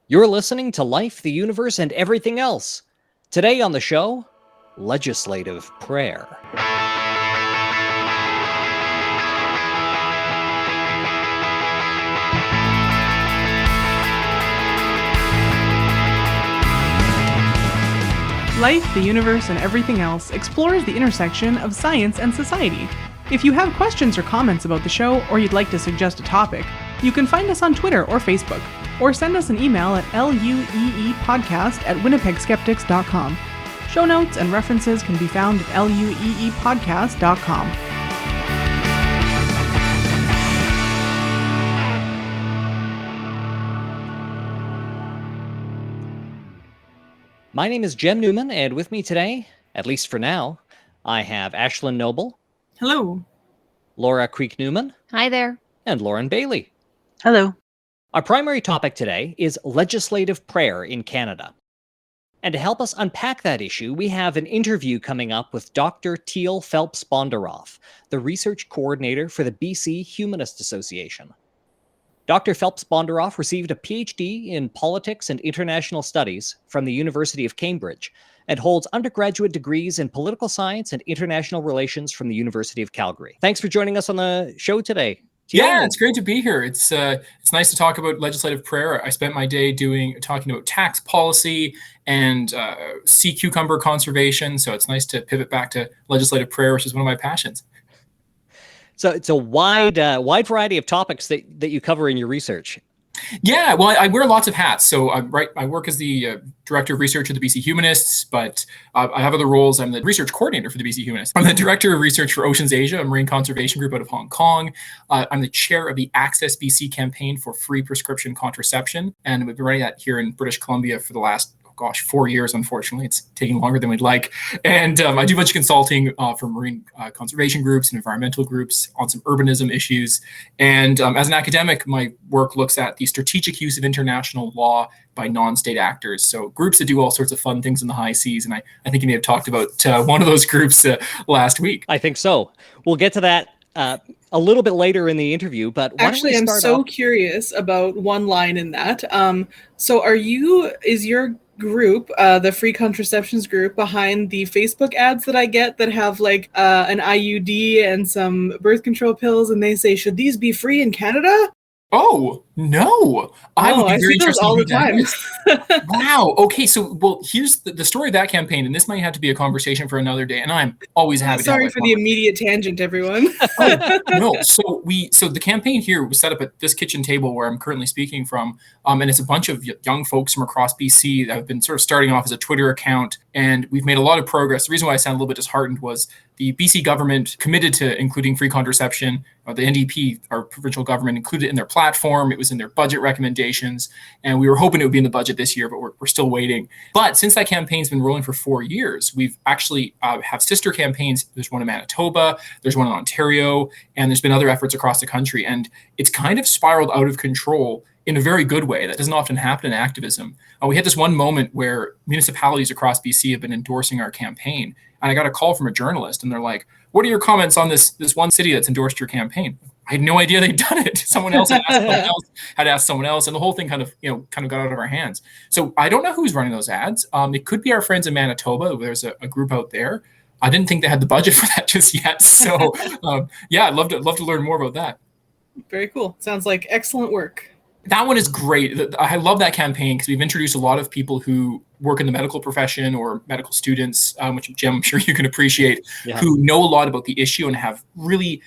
You're listening to Life, the Universe, and Everything Else. Today on the show, legislative prayer. Life, the Universe, and Everything Else explores the intersection of science and society. If you have questions or comments about the show, or you'd like to suggest a topic, you can find us on Twitter or Facebook, or send us an email at lueepodcast@winnipegskeptics.com. Show notes and references can be found at lueepodcast.com. My name is Jem Newman, and with me today, at least for now, I have Ashlyn Noble. Hello. Laura Creek-Newman. Hi there. And Lauren Bailey. Hello. Our primary topic today is legislative prayer in Canada. And to help us unpack that issue, we have an interview coming up with Dr. Teale Phelps Bondaroff, the research coordinator for the BC Humanist Association. Dr. Phelps Bondaroff received a PhD in Politics and International Studies from the University of Cambridge and holds undergraduate degrees in Political Science and International Relations from the University of Calgary. Thanks for joining us on the show today. Yeah, it's great to be here. It's nice to talk about legislative prayer. I spent my day talking about tax policy and sea cucumber conservation, so it's nice to pivot back to legislative prayer, which is one of my passions. So it's a wide variety of topics that you cover in your research. Yeah, well, I wear lots of hats. So I work as the director of research at the BC Humanists, but I have other roles. I'm the research coordinator for the BC Humanists. I'm the director of research for Oceans Asia, a marine conservation group out of Hong Kong. I'm the chair of the Access BC campaign for free prescription contraception, and we've been running that here in British Columbia for the last 4 years, unfortunately. It's taking longer than we'd like. And I do a bunch of consulting for marine conservation groups and environmental groups on some urbanism issues. And as an academic, my work looks at the strategic use of international law by non-state actors. So groups that do all sorts of fun things in the high seas. And I think you may have talked about one of those groups last week. I think so. We'll get to that a little bit later in the interview, but actually, I'm so curious about one line in that. So is your group, the free contraceptions group, behind the Facebook ads that I get that have like an IUD and some birth control pills, and they say, should these be free in Canada? Oh, no. I would be very interested all the time. Wow. Okay. So, here's the story of that campaign, and this might have to be a conversation for another day, and I'm always happy to have Sorry for the immediate tangent, everyone. No. So the campaign here was set up at this kitchen table where I'm currently speaking from, and it's a bunch of young folks from across BC that have been sort of starting off as a Twitter account, and we've made a lot of progress. The reason why I sound a little bit disheartened was the BC government committed to including free contraception. The NDP, our provincial government, included it in their platform. It was in their budget recommendations, and we were hoping it would be in the budget this year, but we're still waiting. But since that campaign's been rolling for 4 years, we've actually have sister campaigns. There's one in Manitoba, there's one in Ontario, and there's been other efforts across the country. And it's kind of spiraled out of control in a very good way. That doesn't often happen in activism. We had this one moment where municipalities across BC have been endorsing our campaign. And I got a call from a journalist, and they're like, what are your comments on this one city that's endorsed your campaign? I had no idea they'd done it. Someone else had asked someone else, and the whole thing kind of got out of our hands. So I don't know who's running those ads. It could be our friends in Manitoba. There's a group out there. I didn't think they had the budget for that just yet. So I'd love to learn more about that. Very cool. Sounds like excellent work. That one is great. I love that campaign because we've introduced a lot of people who work in the medical profession or medical students, which, Jim, I'm sure you can appreciate, who know a lot about the issue and have really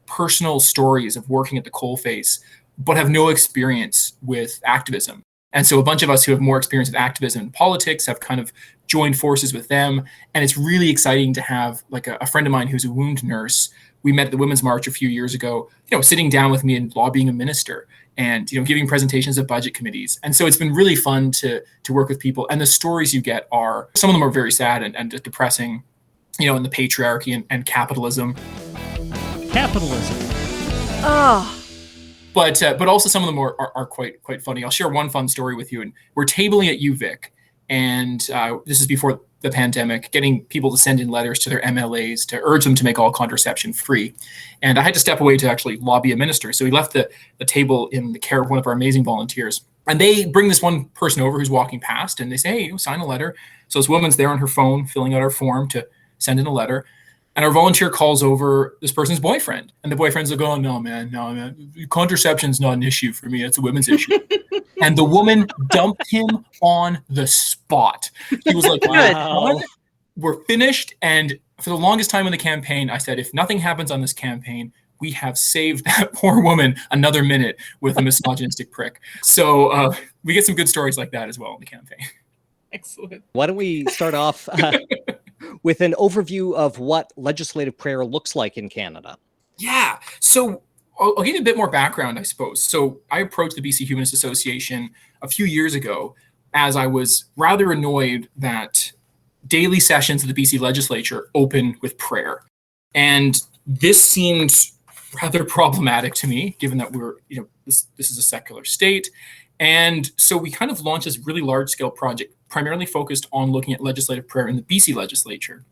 personal stories of working at the coalface, but have no experience with activism. And so a bunch of us who have more experience with activism and politics have kind of joined forces with them. And it's really exciting to have a friend of mine who's a wound nurse. We met at the Women's March a few years ago, sitting down with me and lobbying a minister and, giving presentations at budget committees. And so it's been really fun to work with people. And the stories you get some of them are very sad and depressing, in the patriarchy and capitalism. Capitalism. Oh. But also some of them are quite funny. I'll share one fun story with you. And we're tabling at UVic, and this is before the pandemic, getting people to send in letters to their MLAs to urge them to make all contraception free. And I had to step away to actually lobby a minister. So he left the table in the care of one of our amazing volunteers. And they bring this one person over who's walking past, and they say, hey, sign a letter. So this woman's there on her phone filling out our form to send in a letter. And our volunteer calls over this person's boyfriend. And the boyfriend's like, oh, no, man. Contraception's not an issue for me. It's a women's issue. And the woman dumped him on the spot. He was like, wow, we're finished. And for the longest time in the campaign, I said, if nothing happens on this campaign, we have saved that poor woman another minute with a misogynistic prick. So we get some good stories like that as well in the campaign. Excellent. Why don't we start off with an overview of what legislative prayer looks like in Canada? Yeah. So I'll give you a bit more background, I suppose. So I approached the BC Humanist Association a few years ago as I was rather annoyed that daily sessions of the BC legislature open with prayer. And this seemed rather problematic to me, given that this is a secular state. And so we kind of launched this really large-scale project, primarily focused on looking at legislative prayer in the BC legislature.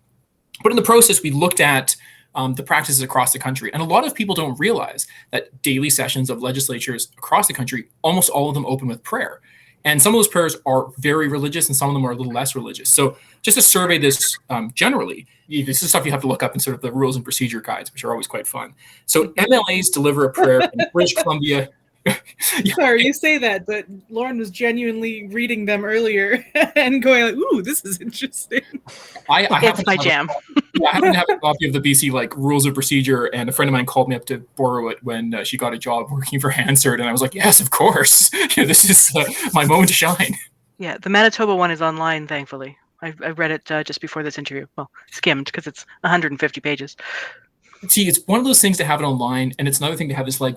But in the process, we looked at the practices across the country. And a lot of people don't realize that daily sessions of legislatures across the country, almost all of them open with prayer. And some of those prayers are very religious and some of them are a little less religious. So just to survey this generally, this is stuff you have to look up in sort of the rules and procedure guides, which are always quite fun. So MLAs deliver a prayer in British Columbia. Sorry, you say that, but Lauren was genuinely reading them earlier and going like, ooh, this is interesting. It's my jam. I happen to have a copy of the BC rules of procedure, and a friend of mine called me up to borrow it when she got a job working for Hansard, and I was like, yes, of course. This is my moment to shine. Yeah, the Manitoba one is online, thankfully. I read it just before this interview. Well, skimmed, because it's 150 pages. See, it's one of those things to have it online, and it's another thing to have this like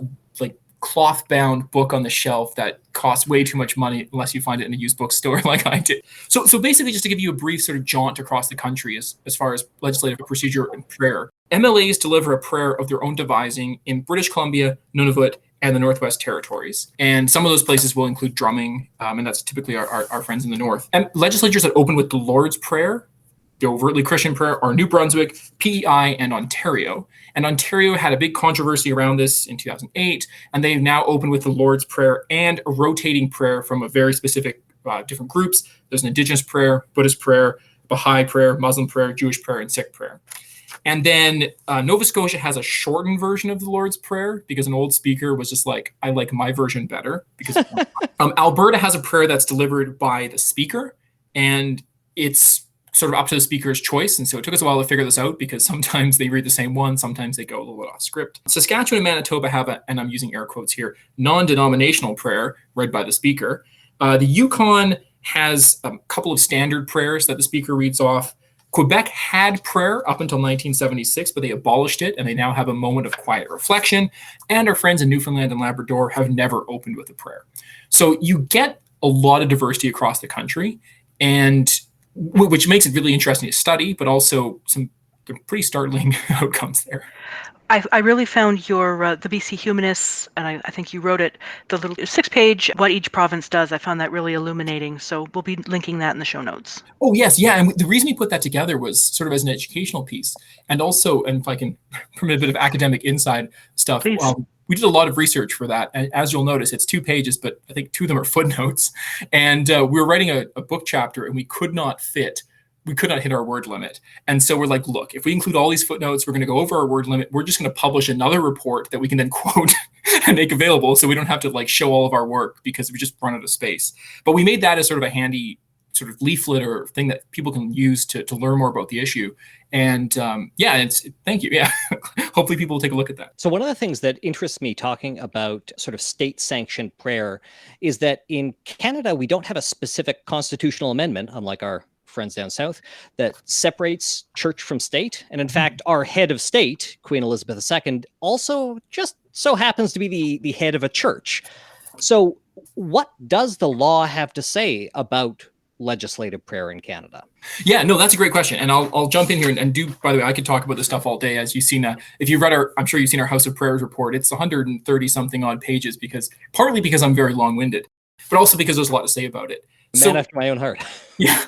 cloth-bound book on the shelf that costs way too much money unless you find it in a used bookstore like I did. So basically, just to give you a brief sort of jaunt across the country as far as legislative procedure and prayer, MLAs deliver a prayer of their own devising in British Columbia, Nunavut, and the Northwest Territories. And some of those places will include drumming, and that's typically our friends in the North. And legislatures that open with the Lord's Prayer, the overtly Christian prayer, are New Brunswick, PEI, and Ontario. And Ontario had a big controversy around this in 2008, and they've now opened with the Lord's Prayer and a rotating prayer from a very specific different groups. There's an Indigenous prayer, Buddhist prayer, Baha'i prayer, Muslim prayer, Jewish prayer, and Sikh prayer. And then Nova Scotia has a shortened version of the Lord's Prayer because an old speaker was just like, I like my version better. Because Alberta has a prayer that's delivered by the speaker, and it's sort of up to the speaker's choice. And so it took us a while to figure this out because sometimes they read the same one, sometimes they go a little bit off script. Saskatchewan and Manitoba have and I'm using air quotes here, non-denominational prayer read by the speaker. The Yukon has a couple of standard prayers that the speaker reads off. Quebec had prayer up until 1976, but they abolished it, and they now have a moment of quiet reflection. And our friends in Newfoundland and Labrador have never opened with a prayer. So you get a lot of diversity across the country, and which makes it really interesting to study, but also some pretty startling outcomes there. I really found your the BC Humanists, and I think you wrote it, the little 6-page what each province does. I found that really illuminating. So we'll be linking that in the show notes. Oh, yes. Yeah. And the reason we put that together was sort of as an educational piece. And also, and if I can permit a bit of academic inside stuff, we did a lot of research for that. And as you'll notice, it's 2 pages, but I think 2 of them are footnotes. And we were writing a book chapter, and we could not hit our word limit. And so we're like, look, if we include all these footnotes, we're going to go over our word limit. We're just going to publish another report that we can then quote and make available, so we don't have to show all of our work because we just run out of space. But we made that as sort of a handy sort of leaflet or thing that people can use to learn more about the issue. And thank you. Yeah. Hopefully people will take a look at that. So one of the things that interests me talking about sort of state-sanctioned prayer is that in Canada, we don't have a specific constitutional amendment, unlike our friends down south, that separates church from state. And in fact, our head of state, Queen Elizabeth II, also just so happens to be the head of a church. So what does the law have to say about legislative prayer in Canada? Yeah, no, that's a great question. And I'll jump in here and do, by the way, I could talk about this stuff all day. As you've seen, if you've read I'm sure you've seen our House of Prayers report. It's 130 something odd pages partly because I'm very long-winded, but also because there's a lot to say about it. Man after my own heart. Yeah.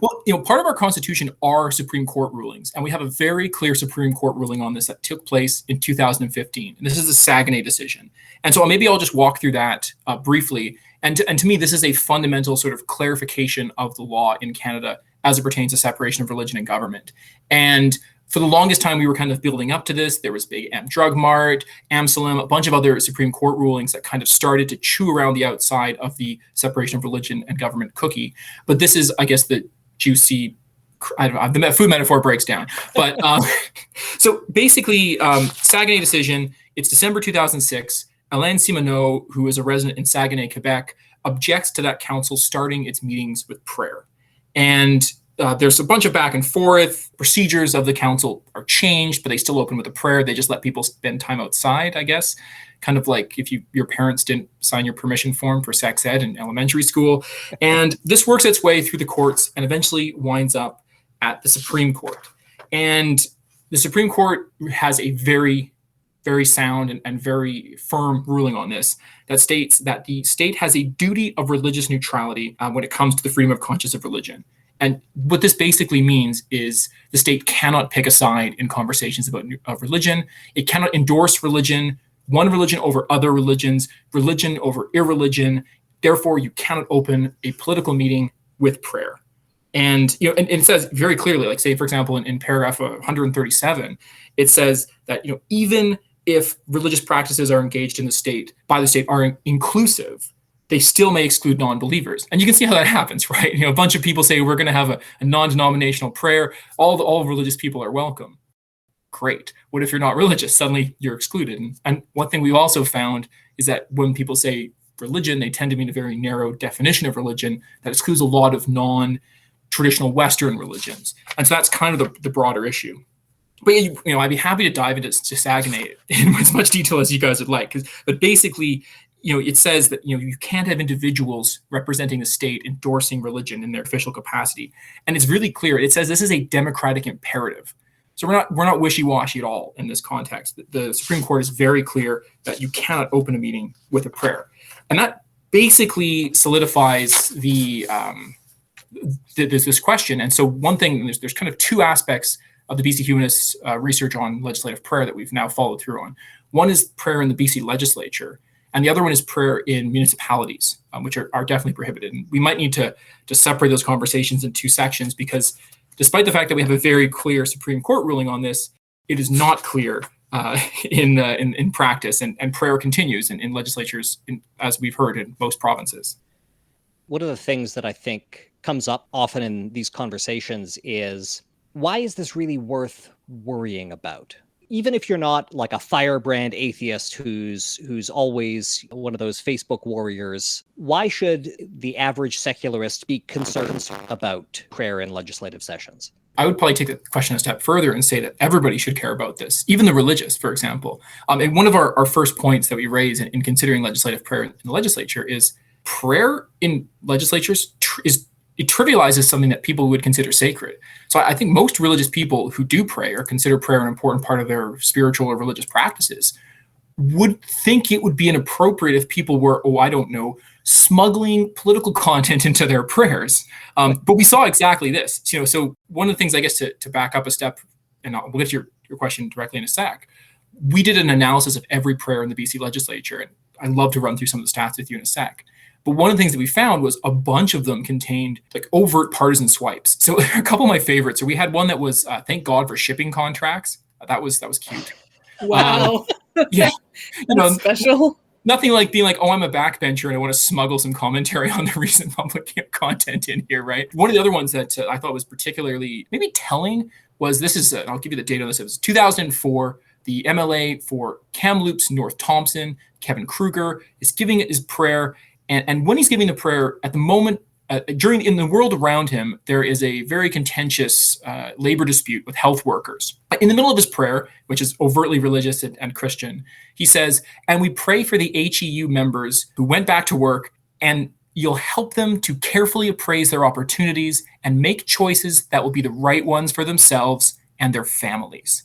Well, part of our Constitution are Supreme Court rulings, and we have a very clear Supreme Court ruling on this that took place in 2015. And this is the Saguenay decision. And so maybe I'll just walk through that briefly And to me, this is a fundamental sort of clarification of the law in Canada as it pertains to separation of religion and government. And for the longest time, we were kind of building up to this. There was big Drug Mart, Amsalem, a bunch of other Supreme Court rulings that kind of started to chew around the outside of the separation of religion and government cookie. But this is, I guess, the juicy, I don't know, the food metaphor breaks down. But so basically, Saguenay decision, it's December 2006. Alain Simoneau, who is a resident in Saguenay, Quebec, objects to that council starting its meetings with prayer. And there's a bunch of back and forth. Procedures of the council are changed, but they still open with a prayer. They just let people spend time outside, I guess. Kind of like if your parents didn't sign your permission form for sex ed in elementary school. And this works its way through the courts and eventually winds up at the Supreme Court. And the Supreme Court has a very, very sound and very firm ruling on this that states that the state has a duty of religious neutrality when it comes to the freedom of conscience of religion. And what this basically means is the state cannot pick a side in conversations about religion. It cannot endorse one religion over other religions, religion over irreligion. Therefore, you cannot open a political meeting with prayer. And and it says very clearly, like say, for example, in paragraph 137, it says that even if religious practices are engaged in the state by the state are inclusive, they still may exclude non-believers. And you can see how that happens, right? A bunch of people say we're going to have a non-denominational prayer. All religious people are welcome. Great. What if you're not religious? Suddenly you're excluded. And one thing we've also found is that when people say religion, they tend to mean a very narrow definition of religion that excludes a lot of non-traditional Western religions. And so that's kind of the broader issue. But I'd be happy to dive into Saguenay in as much detail as you guys would like. But basically, it says that you can't have individuals representing the state endorsing religion in their official capacity, and it's really clear. It says this is a democratic imperative. So we're not wishy-washy at all in this context. The Supreme Court is very clear that you cannot open a meeting with a prayer, and that basically solidifies this question. And so one thing, there's kind of two aspects of the BC Humanists research on legislative prayer that we've now followed through on. One is prayer in the BC legislature, and the other one is prayer in municipalities, which are definitely prohibited. And we might need to separate those conversations in two sections, because despite the fact that we have a very clear Supreme Court ruling on this, it is not clear in practice, and prayer continues in legislatures, as we've heard, in most provinces. One of the things that I think comes up often in these conversations is, why is this really worth worrying about? Even if you're not like a firebrand atheist who's always one of those Facebook warriors, why should the average secularist be concerned about prayer in legislative sessions? I would probably take the question a step further and say that everybody should care about this, even the religious, for example. And one of our first points that we raise in considering legislative prayer in the legislature is prayer in legislatures it trivializes something that people would consider sacred. So I think most religious people who do pray or consider prayer an important part of their spiritual or religious practices would think it would be inappropriate if people were, smuggling political content into their prayers. But we saw exactly this. So one of the things, I guess, to back up a step, and we'll get to your question directly in a sec, we did an analysis of every prayer in the BC legislature, and I'd love to run through some of the stats with you in a sec. But one of the things that we found was a bunch of them contained like overt partisan swipes. So a couple of my favorites. So we had one that was thank God for shipping contracts. That was cute. Wow. Yeah. That's special. Nothing like being like, I'm a backbencher and I want to smuggle some commentary on the recent public content in here, right? One of the other ones that I thought was particularly maybe telling was I'll give you the date on this. It was 2004. The MLA for Kamloops, North Thompson, Kevin Kruger, is giving his prayer. And when he's giving the prayer, at the moment, in the world around him, there is a very contentious labor dispute with health workers. In the middle of his prayer, which is overtly religious and Christian, he says, "And we pray for the HEU members who went back to work, and you'll help them to carefully appraise their opportunities and make choices that will be the right ones for themselves and their families."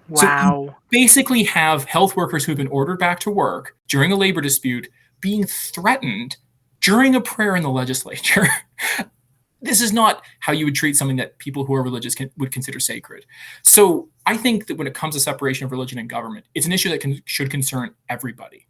Wow. So you basically have health workers who've been ordered back to work during a labor dispute being threatened during a prayer in the legislature. This is not how you would treat something that people who are religious would consider sacred. So I think that when it comes to separation of religion and government, it's an issue that should concern everybody.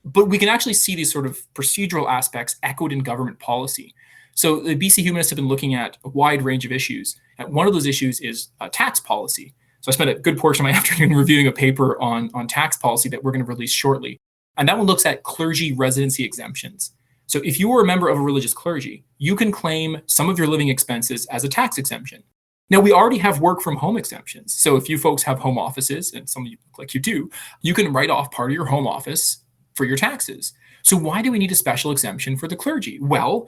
But we can actually see these sort of procedural aspects echoed in government policy. So the BC Humanists have been looking at a wide range of issues. And one of those issues is tax policy. So I spent a good portion of my afternoon reviewing a paper on tax policy that we're going to release shortly. And that one looks at clergy residency exemptions. So if you are a member of a religious clergy, you can claim some of your living expenses as a tax exemption. Now, we already have work from home exemptions. So if you folks have home offices, and some of you look like you do, you can write off part of your home office for your taxes. So why do we need a special exemption for the clergy? Well,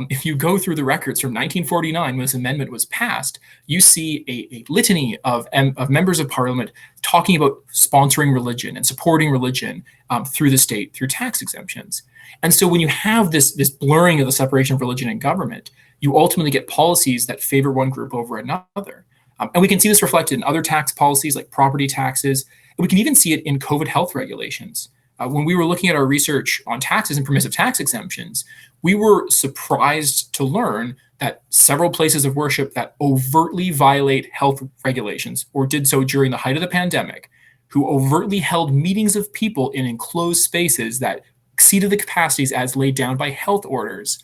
if you go through the records from 1949, when this amendment was passed, you see a litany of members of parliament talking about sponsoring religion and supporting religion through the state through tax exemptions. And so when you have this blurring of the separation of religion and government, you ultimately get policies that favor one group over another. And we can see this reflected in other tax policies like property taxes. And we can even see it in COVID health regulations. When we were looking at our research on taxes and permissive tax exemptions, we were surprised to learn that several places of worship that overtly violate health regulations or did so during the height of the pandemic, who overtly held meetings of people in enclosed spaces that exceeded the capacities as laid down by health orders,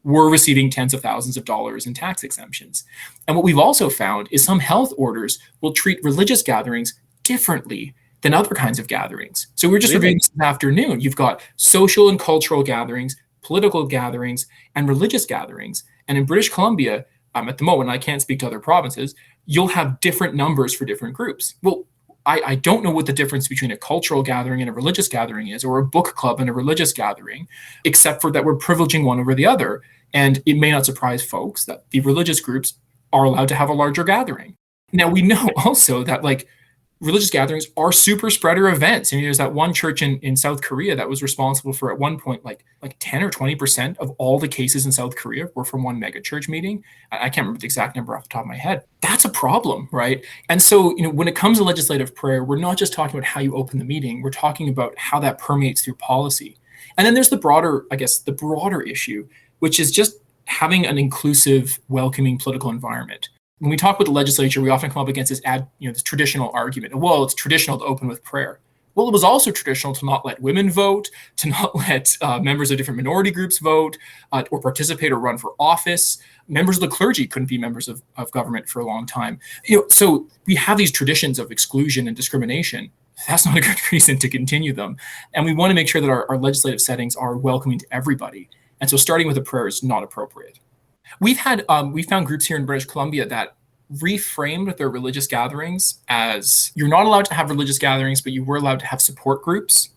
were receiving tens of thousands of dollars in tax exemptions. And what we've also found is some health orders will treat religious gatherings differently than other kinds of gatherings. So we're just reviewing this afternoon. You've got social and cultural gatherings, political gatherings, and religious gatherings. And in British Columbia, at the moment, I can't speak to other provinces, you'll have different numbers for different groups. Well, I don't know what the difference between a cultural gathering and a religious gathering is, or a book club and a religious gathering, except for that we're privileging one over the other. And it may not surprise folks that the religious groups are allowed to have a larger gathering. Now, we know also that religious gatherings are super spreader events. And there's that one church in South Korea that was responsible for at one point like 10 or 20% of all the cases in South Korea were from one mega church meeting. I can't remember the exact number off the top of my head. That's a problem, right? And so, when it comes to legislative prayer, we're not just talking about how you open the meeting, we're talking about how that permeates through policy. And then there's the broader issue, which is just having an inclusive, welcoming political environment. When we talk with the legislature, we often come up against this traditional argument. Well, it's traditional to open with prayer. Well, it was also traditional to not let women vote, to not let members of different minority groups vote, or participate or run for office. Members of the clergy couldn't be members of government for a long time. So we have these traditions of exclusion and discrimination. That's not a good reason to continue them. And we want to make sure that our legislative settings are welcoming to everybody. And so starting with a prayer is not appropriate. We found groups here in British Columbia that reframed their religious gatherings as you're not allowed to have religious gatherings, but you were allowed to have support groups.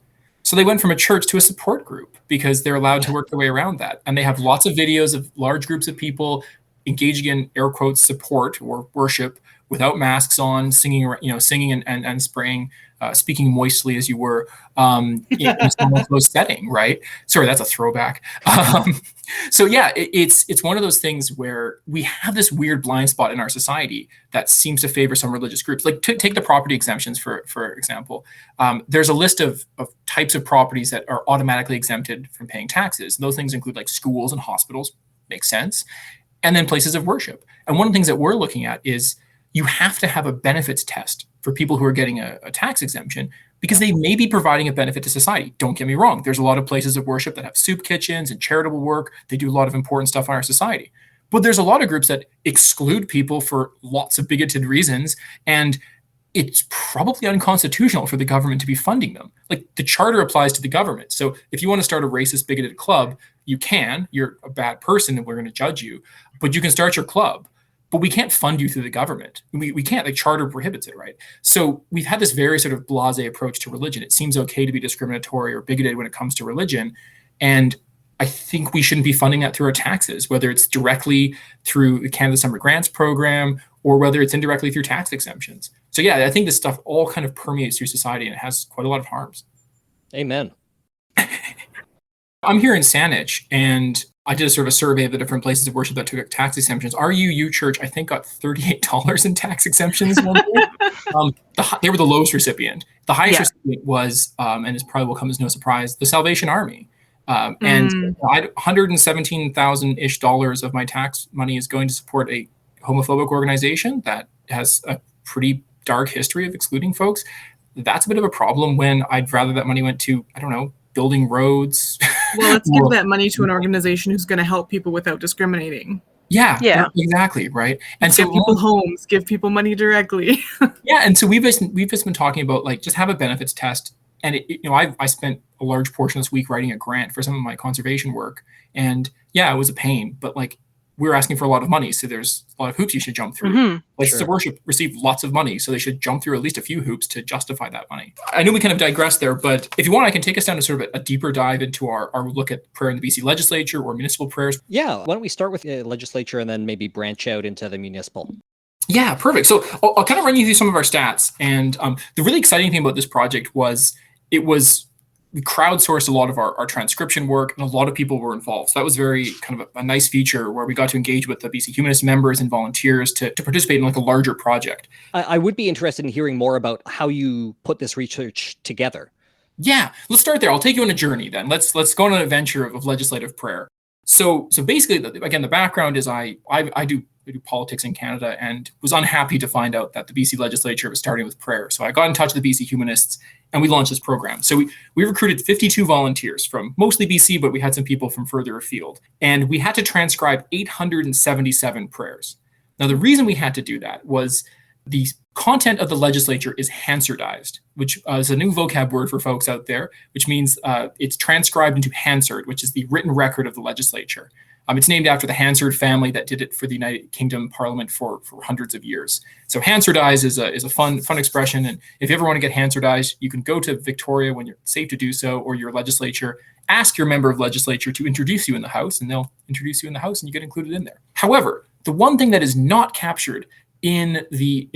So they went from a church to a support group because they're allowed to work their way around that. And they have lots of videos of large groups of people engaging in air quotes support or worship without masks on, singing and spraying, speaking moistly as you were in a closed setting, right? Sorry, that's a throwback. So yeah, it's one of those things where we have this weird blind spot in our society that seems to favor some religious groups. Like take the property exemptions, for example. There's a list of types of properties that are automatically exempted from paying taxes. And those things include like schools and hospitals, makes sense. And then places of worship. And one of the things that we're looking at is you have to have a benefits test for people who are getting a tax exemption because they may be providing a benefit to society. Don't get me wrong. There's a lot of places of worship that have soup kitchens and charitable work. They do a lot of important stuff in our society. But there's a lot of groups that exclude people for lots of bigoted reasons. And it's probably unconstitutional for the government to be funding them. Like the charter applies to the government. So if you want to start a racist, bigoted club, you can. You're a bad person and we're going to judge you. But you can start your club. But we can't fund you through the government. We can't, the charter prohibits it, right? So we've had this very sort of blasé approach to religion. It seems okay to be discriminatory or bigoted when it comes to religion. And I think we shouldn't be funding that through our taxes, whether it's directly through the Canada Summer Grants program or whether it's indirectly through tax exemptions. So yeah, I think this stuff all kind of permeates through society and it has quite a lot of harms. Amen. I'm here in Saanich, and I did a sort of a survey of the different places of worship that took tax exemptions. Our UU church, I think, got $38 in tax exemptions one year. They were the lowest recipient. The highest recipient was, and this probably will come as no surprise, the Salvation Army. And $117,000-ish of my tax money is going to support a homophobic organization that has a pretty dark history of excluding folks. That's a bit of a problem when I'd rather that money went to, I don't know, building roads. Well, let's give that money to an organization who's going to help people without discriminating. Yeah, Yeah. exactly, right. And Give so people homes, give people money directly. yeah, and so we've just been talking about like just have a benefits test. And I spent a large portion of this week writing a grant for some of my conservation work, and yeah, it was a pain, but like we're asking for a lot of money, so there's a lot of hoops you should jump through. Mm-hmm. Places of worship receive lots of money, so they should jump through at least a few hoops to justify that money. I know we kind of digressed there, but if you want, I can take us down to sort of a deeper dive into our look at prayer in the BC legislature or municipal prayers. Yeah, why don't we start with the legislature and then maybe branch out into the municipal? Yeah, perfect. So I'll kind of run you through some of our stats. And the really exciting thing about this project was we crowdsourced a lot of our transcription work, and a lot of people were involved. So that was very kind of a nice feature where we got to engage with the BC Humanist members and volunteers to participate in like a larger project. I would be interested in hearing more about how you put this research together. Yeah, let's start there. I'll take you on a journey then. Let's go on an adventure of legislative prayer. So basically, again, the background is I do politics in Canada and was unhappy to find out that the BC legislature was starting with prayer. So I got in touch with the BC Humanists and we launched this program. So we recruited 52 volunteers from mostly BC, but we had some people from further afield. And we had to transcribe 877 prayers. Now, the reason we had to do that was the content of the legislature is Hansardized, which is a new vocab word for folks out there, which means it's transcribed into Hansard, which is the written record of the legislature. It's named after the Hansard family that did it for the United Kingdom Parliament for hundreds of years. So Hansardized is a fun expression. And if you ever want to get Hansardized, you can go to Victoria when you're safe to do so, or your legislature, ask your member of legislature to introduce you in the House, and they'll introduce you in the House and you get included in there. However, the one thing that is not captured in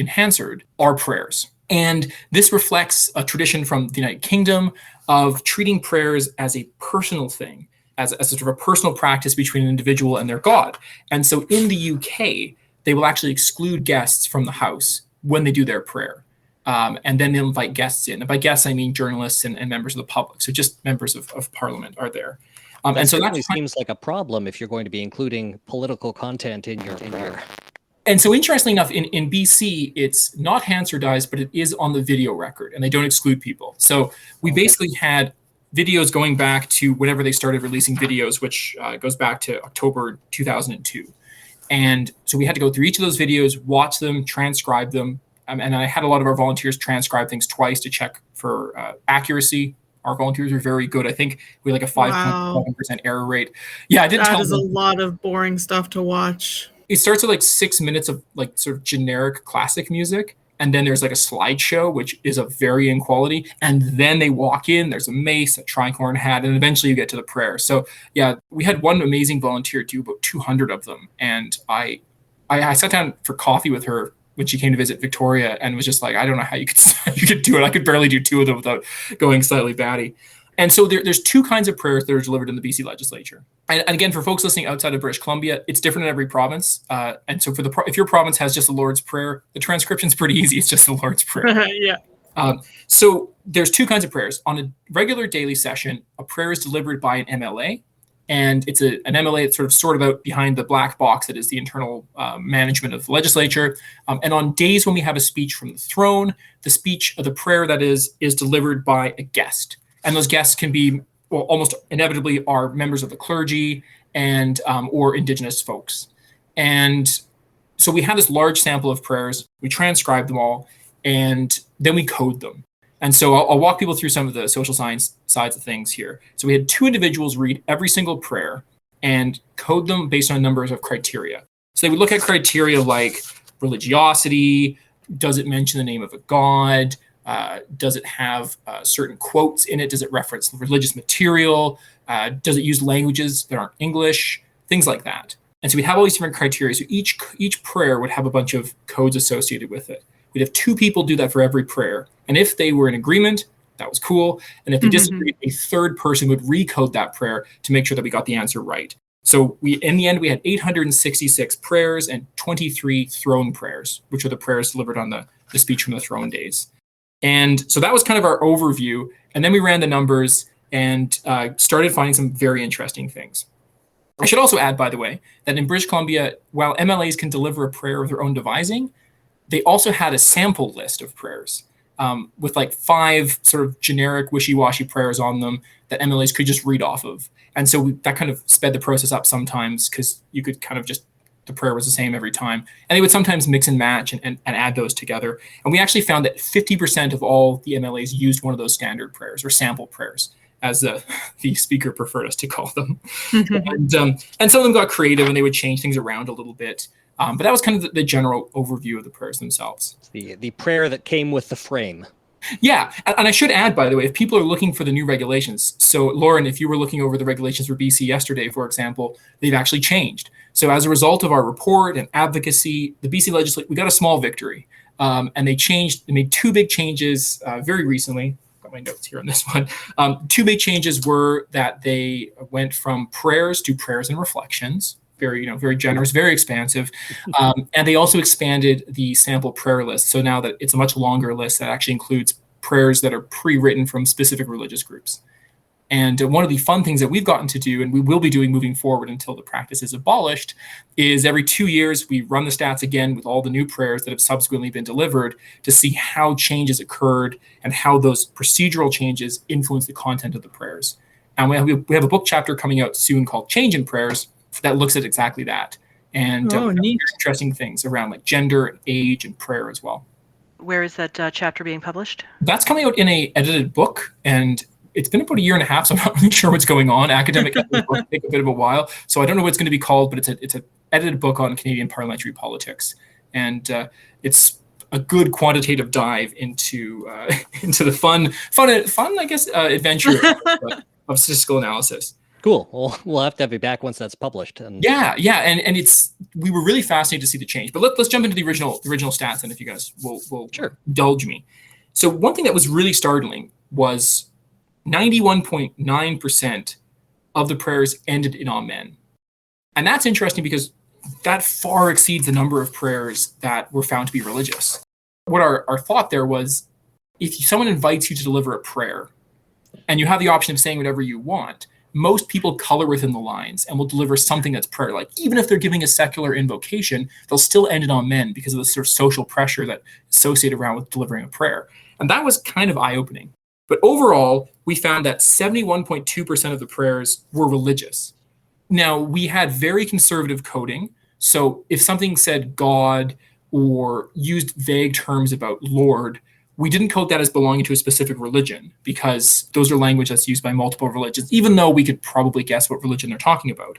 Hansard are prayers. And this reflects a tradition from the United Kingdom of treating prayers as a personal thing, as a sort of a personal practice between an individual and their God. And so in the UK, they will actually exclude guests from the House when they do their prayer. And then they'll invite guests in. And by guests, I mean journalists and members of the public. So just members of Parliament are there. And so that seems like a problem if you're going to be including political content in your prayer. And so interestingly enough, in BC, it's not Hansardized, but it is on the video record, and they don't exclude people. So we basically had videos going back to whenever they started releasing videos, which goes back to October 2002. And so we had to go through each of those videos, watch them, transcribe them. And I had a lot of our volunteers transcribe things twice to check for accuracy. Our volunteers are very good. I think we had like a 5.7% error rate. Yeah, I didn't tell them. That is a lot of boring stuff to watch. It starts with like 6 minutes of like sort of generic classic music. And then there's like a slideshow, which is of varying quality. And then they walk in, there's a mace, a tricorn hat, and eventually you get to the prayer. So yeah, we had one amazing volunteer do about 200 of them. And I sat down for coffee with her when she came to visit Victoria and was just like, I don't know how you could do it. I could barely do 2 of them without going slightly batty. And so there's 2 kinds of prayers that are delivered in the BC legislature. And again, for folks listening outside of British Columbia, it's different in every province. And so if your province has just the Lord's Prayer, the transcription's pretty easy. It's just the Lord's Prayer. Yeah. So there's 2 kinds of prayers. On a regular daily session, a prayer is delivered by an MLA. And it's an MLA that's sort of out behind the black box that is the internal management of the legislature. And on days when we have a speech from the throne, the prayer that is delivered by a guest. And those guests can be, well, almost inevitably are members of the clergy and or Indigenous folks. And so we have this large sample of prayers. We transcribe them all, and then we code them. And so I'll walk people through some of the social science sides of things here. So we had 2 individuals read every single prayer and code them based on numbers of criteria. So they would look at criteria like religiosity, does it mention the name of a god, does it have certain quotes in it? Does it reference religious material? Does it use languages that aren't English? Things like that. And so we have all these different criteria. So each prayer would have a bunch of codes associated with it. We'd have 2 people do that for every prayer. And if they were in agreement, that was cool. And if they disagreed, a 3rd person would recode that prayer to make sure that we got the answer right. So in the end, we had 866 prayers and 23 throne prayers, which are the prayers delivered on the speech from the throne days. And so that was kind of our overview. And then we ran the numbers and started finding some very interesting things. I should also add, by the way, that in British Columbia, while MLAs can deliver a prayer of their own devising, they also had a sample list of prayers. with like 5 sort of generic wishy-washy prayers on them that MLAs could just read off of. And so that kind of sped the process up sometimes, because you could kind of just, the prayer was the same every time. And they would sometimes mix and match and add those together. And we actually found that 50% of all the MLAs used one of those standard prayers or sample prayers, as the speaker preferred us to call them. And some of them got creative and they would change things around a little bit. But that was kind of the general overview of the prayers themselves. The prayer that came with the frame. Yeah, and I should add, by the way, if people are looking for the new regulations, so Lauren, if you were looking over the regulations for BC yesterday, for example, they've actually changed. So as a result of our report and advocacy, the BC legislature, we got a small victory. And they made 2 big changes very recently. Got my notes here on this one. 2 big changes were that they went from prayers to prayers and reflections. Very generous, very expansive. And they also expanded the sample prayer list. So now that it's a much longer list that actually includes prayers that are pre-written from specific religious groups. And one of the fun things that we've gotten to do, and we will be doing moving forward until the practice is abolished, is every 2 years we run the stats again with all the new prayers that have subsequently been delivered to see how changes occurred and how those procedural changes influence the content of the prayers. And we have a book chapter coming out soon called Change in Prayers that looks at exactly that. And neat. Interesting things around like gender and age and prayer as well. Where is that chapter being published? That's coming out in a edited book, and it's been about 1.5 years, so I'm not really sure what's going on. Academic books take a bit of a while, so I don't know what it's going to be called, but it's an edited book on Canadian parliamentary politics, and it's a good quantitative dive into the fun, I guess, adventure of statistical analysis. Cool. Well, we'll have to have you back once that's published. And yeah, and we were really fascinated to see the change. But let's jump into the original stats, and if you guys will Sure. indulge me. So one thing that was really startling was 91.9% of the prayers ended in amen. And that's interesting because that far exceeds the number of prayers that were found to be religious. What our thought there was, if someone invites you to deliver a prayer and you have the option of saying whatever you want, most people color within the lines and will deliver something that's prayer-like. Even if they're giving a secular invocation, they'll still end it on amen because of the sort of social pressure that's associated around with delivering a prayer. And that was kind of eye-opening. But overall, we found that 71.2% of the prayers were religious. Now, we had very conservative coding. So if something said God or used vague terms about Lord, we didn't code that as belonging to a specific religion because those are language that's used by multiple religions, even though we could probably guess what religion they're talking about.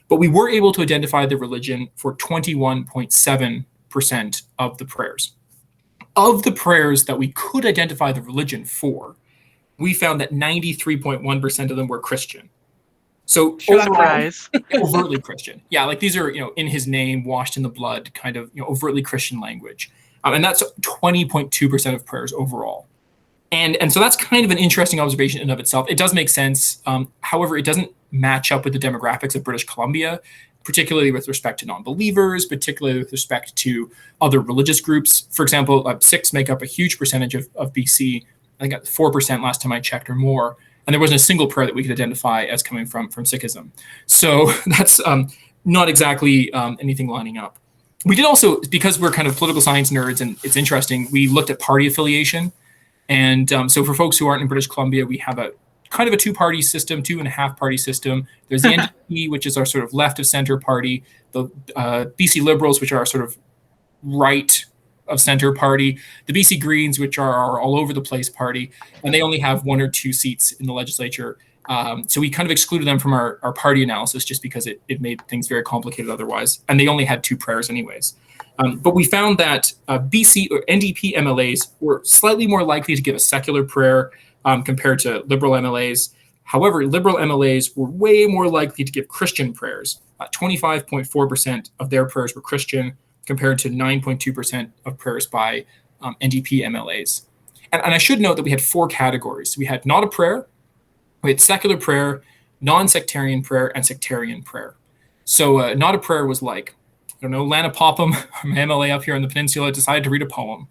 But we were able to identify the religion for 21.7% of the prayers. Of the prayers that we could identify the religion for, we found that 93.1% of them were Christian. So Surprise. overtly Christian. Yeah, like these are, in his name, washed in the blood, kind of, overtly Christian language. And that's 20.2% of prayers overall. And so that's kind of an interesting observation in and of itself. It does make sense. However, it doesn't match up with the demographics of British Columbia, particularly with respect to non-believers, particularly with respect to other religious groups. For example, Sikhs make up a huge percentage of BC. I think 4% last time I checked or more. And there wasn't a single prayer that we could identify as coming from Sikhism. So that's not exactly anything lining up. We did also, because we're kind of political science nerds and it's interesting, we looked at party affiliation. And so for folks who aren't in British Columbia, we have a kind of a 2-party system, 2.5-party system. There's the NDP, which is our sort of left of center party, the BC Liberals, which are our sort of right of center party, the BC Greens, which are our all over the place party, and they only have 1 or 2 seats in the legislature. So we kind of excluded them from our party analysis just because it made things very complicated otherwise. And they only had 2 prayers anyways. But we found that BC or NDP MLAs were slightly more likely to give a secular prayer compared to Liberal MLAs. However, Liberal MLAs were way more likely to give Christian prayers. 25.4% of their prayers were Christian compared to 9.2% of prayers by NDP MLAs. And I should note that we had 4 categories. We had not a prayer, we had secular prayer, non-sectarian prayer, and sectarian prayer. So not a prayer was like, I don't know, Lana Popham, my MLA up here in the peninsula, decided to read a poem,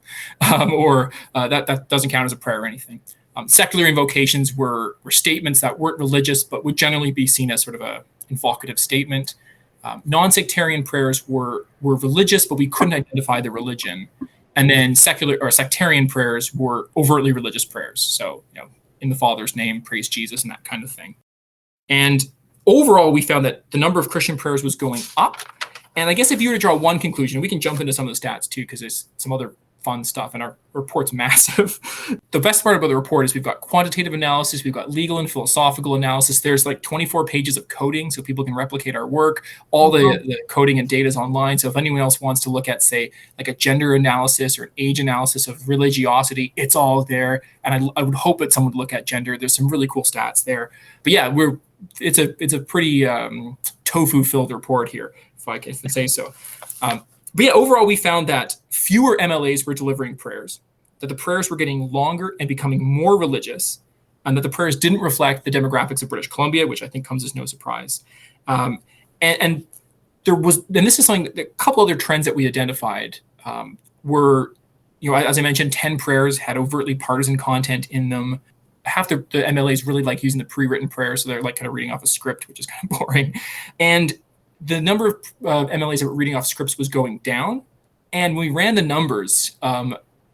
or that doesn't count as a prayer or anything. Secular invocations were statements that weren't religious, but would generally be seen as sort of a invocative statement. Non-sectarian prayers were religious, but we couldn't identify the religion. And then secular or sectarian prayers were overtly religious prayers. So, in the Father's name, praise Jesus, and that kind of thing. And overall, we found that the number of Christian prayers was going up. And I guess if you were to draw one conclusion, we can jump into some of the stats too, because there's some other fun stuff, and our report's massive. The best part about the report is we've got quantitative analysis, we've got legal and philosophical analysis. There's like 24 pages of coding, so people can replicate our work. All the coding and data is online. So if anyone else wants to look at, say, like a gender analysis or an age analysis of religiosity, it's all there. And I would hope that someone would look at gender. There's some really cool stats there. But yeah, it's a pretty tofu-filled report here, if I can say so. But yeah, overall, we found that fewer MLAs were delivering prayers, that the prayers were getting longer and becoming more religious, and that the prayers didn't reflect the demographics of British Columbia, which I think comes as no surprise. And this is something, a couple other trends that we identified were, as I mentioned, 10 prayers had overtly partisan content in them. Half the MLAs really like using the pre-written prayer, so they're like kind of reading off a script, which is kind of boring. And the number of MLAs that were reading off scripts was going down. And when we ran the numbers,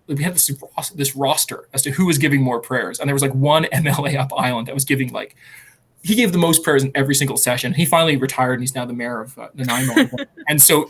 we had this roster as to who was giving more prayers. And there was like one MLA up island that was giving he gave the most prayers in every single session. He finally retired, and he's now the mayor of Nanaimo. And so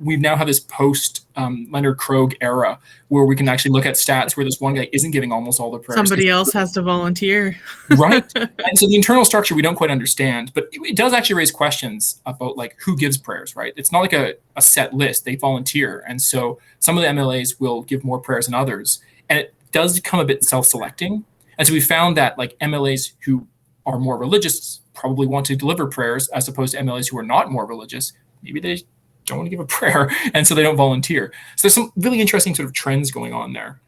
we now have this post Leonard Krogh era where we can actually look at stats where this one guy isn't giving almost all the prayers. Somebody else has to volunteer. Right. And so the internal structure we don't quite understand, but it does actually raise questions about who gives prayers, right? It's not like a set list. They volunteer. And so some of the MLAs will give more prayers than others. And it does become a bit self-selecting. And so we found that MLAs who are more religious probably want to deliver prayers, as opposed to MLAs who are not more religious. Maybe they don't want to give a prayer, and so they don't volunteer. So there's some really interesting sort of trends going on there.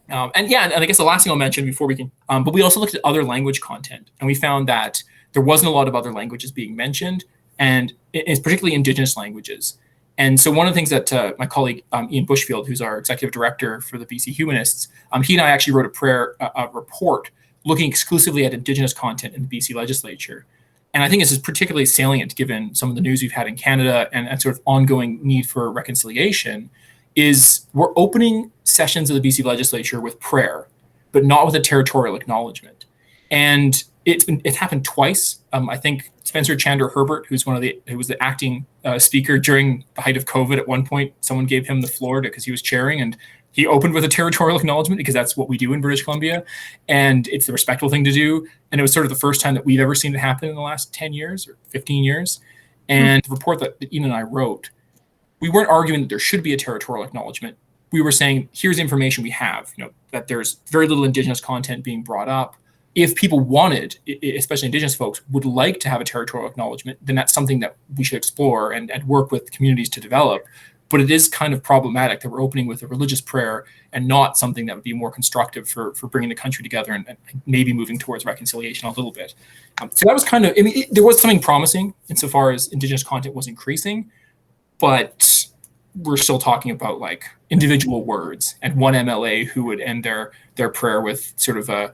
And I guess the last thing I'll mention before we can, but we also looked at other language content, and we found that there wasn't a lot of other languages being mentioned, and it's particularly Indigenous languages. And so one of the things that my colleague Ian Bushfield, who's our executive director for the BC Humanists, he and I actually wrote a report looking exclusively at Indigenous content in the BC legislature. And I think this is particularly salient given some of the news we've had in Canada and sort of ongoing need for reconciliation, is we're opening sessions of the BC legislature with prayer, but not with a territorial acknowledgement. And it's happened twice. I think Spencer Chandler Herbert, who was the acting speaker during the height of COVID, at one point, someone gave him the floor because he was chairing, and he opened with a territorial acknowledgement because that's what we do in British Columbia, and it's the respectful thing to do. And it was sort of the first time that we've ever seen it happen in the last 10 years or 15 years. And the report that Ian and I wrote, we weren't arguing that there should be a territorial acknowledgement. We were saying, here's the information we have, that there's very little Indigenous content being brought up. If people wanted, especially Indigenous folks, would like to have a territorial acknowledgement, then that's something that we should explore and work with communities to develop. But it is kind of problematic that we're opening with a religious prayer and not something that would be more constructive for bringing the country together and maybe moving towards reconciliation a little bit. So that was kind of, there was something promising insofar as Indigenous content was increasing, but we're still talking about individual words and one MLA who would end their prayer with sort of a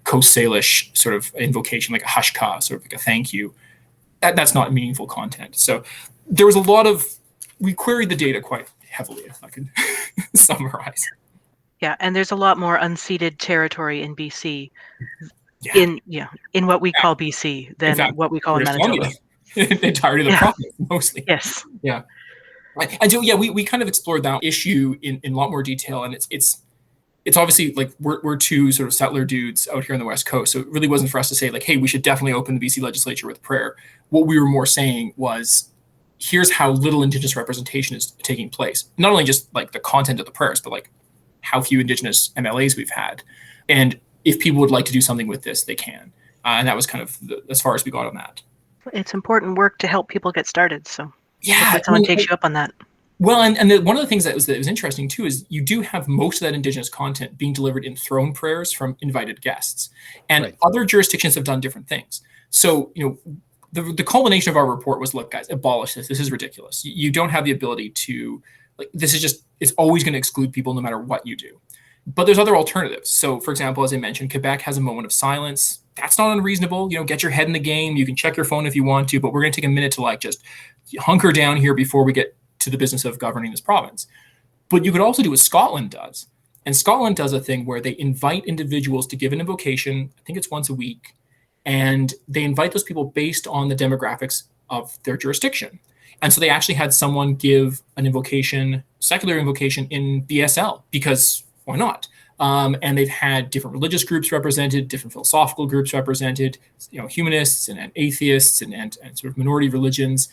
Coast Salish sort of invocation, like a hushka, sort of like a thank you. That's not meaningful content. So there was a lot of, we queried the data quite heavily, if I could summarize. Yeah, and there's a lot more unceded territory in BC, in what we call BC than what we call in Manitoba. The entirety of the province, mostly. Yes. Yeah. And so we kind of explored that issue in a lot more detail, and it's obviously we're two sort of settler dudes out here on the West Coast, so it really wasn't for us to say hey, we should definitely open the BC legislature with prayer. What we were more saying was, here's how little Indigenous representation is taking place. Not only just the content of the prayers, but how few Indigenous MLAs we've had. And if people would like to do something with this, they can. And that was kind of as far as we got on that. It's important work to help people get started. So yeah, someone takes you up on that. Well, and one of the things that was interesting too is you do have most of that Indigenous content being delivered in throne prayers from invited guests. And other jurisdictions have done different things. So, the culmination of our report was, look, guys, abolish this. This is ridiculous. You don't have the ability to, this is just, it's always going to exclude people no matter what you do. But there's other alternatives. So, for example, as I mentioned, Quebec has a moment of silence. That's not unreasonable. Get your head in the game. You can check your phone if you want to, but we're going to take a minute to just hunker down here before we get to the business of governing this province. But you could also do what Scotland does. And Scotland does a thing where they invite individuals to give an invocation. I think it's once a week. And they invite those people based on the demographics of their jurisdiction. And so they actually had someone give an invocation, secular invocation in BSL, because why not? And they've had different religious groups represented, different philosophical groups represented, humanists and atheists and sort of minority religions.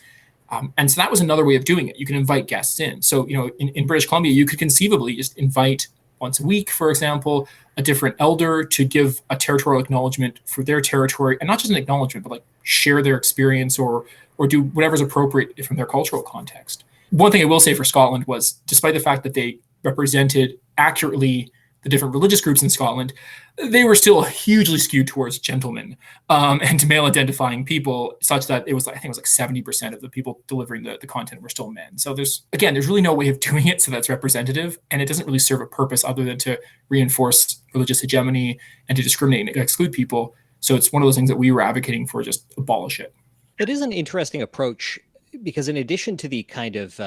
And so that was another way of doing it. You can invite guests in. So, in British Columbia, you could conceivably just invite once a week, for example, a different elder to give a territorial acknowledgement for their territory, and not just an acknowledgement, but like share their experience or do whatever's appropriate from their cultural context. One thing I will say for Scotland was, despite the fact that they represented accurately the different religious groups in Scotland, they were still hugely skewed towards gentlemen and male identifying people, such that it was, I think it was like 70% of the people delivering the content were still men. So there's really no way of doing it so that's representative, and it doesn't really serve a purpose other than to reinforce religious hegemony and to discriminate and exclude people. So it's one of those things that we were advocating for, just abolish it. It is an interesting approach, because in addition to the kind of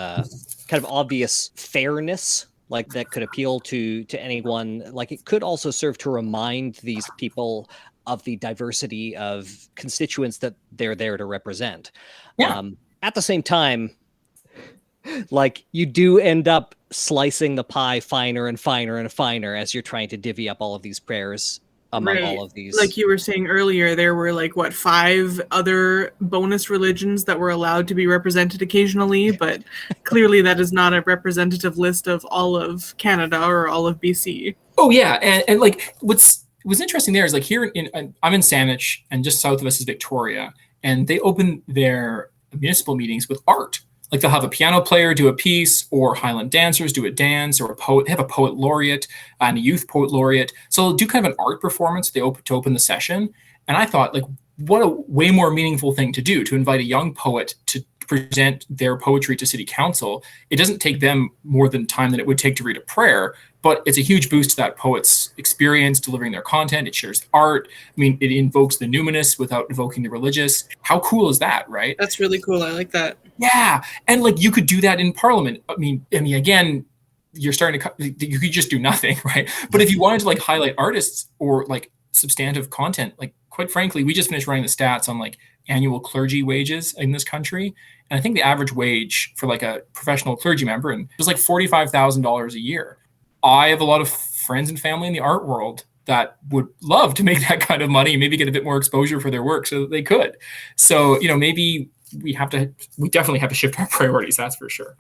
obvious fairness like that could appeal to anyone, like it could also serve to remind these people of the diversity of constituents that they're there to represent. Yeah. At the same time, like, you do end up slicing the pie finer and finer and finer as you're trying to divvy up all of these prayers among all of these. Like you were saying earlier, there were 5 other bonus religions that were allowed to be represented occasionally, but clearly that is not a representative list of all of Canada or all of BC. Oh yeah, and like what's interesting there is, like, here I'm in Saanich, and just south of us is Victoria, and they open their municipal meetings with art. Like, they'll have a piano player do a piece, or Highland dancers do a dance, or a poet. They have a poet laureate and a youth poet laureate. So they'll do kind of an art performance to open the session. And I thought, like, what a way more meaningful thing to do, to invite a young poet to present their poetry to city council. It doesn't take them more than time than it would take to read a prayer, but it's a huge boost to that poet's experience delivering their content. It shares art. I mean, it invokes the numinous without invoking the religious. How cool is that, right? That's really cool. I like that. Yeah, and like, you could do that in Parliament. I mean, again, you're starting to, you could just do nothing, right? But if you wanted to, like, highlight artists or like substantive content, like, quite frankly, we just finished running the stats on like annual clergy wages in this country, and I think the average wage for like a professional clergy member was like $45,000 a year. I have a lot of friends and family in the art world that would love to make that kind of money, maybe get a bit more exposure for their work so that they could. So, maybe we definitely have to shift our priorities, that's for sure.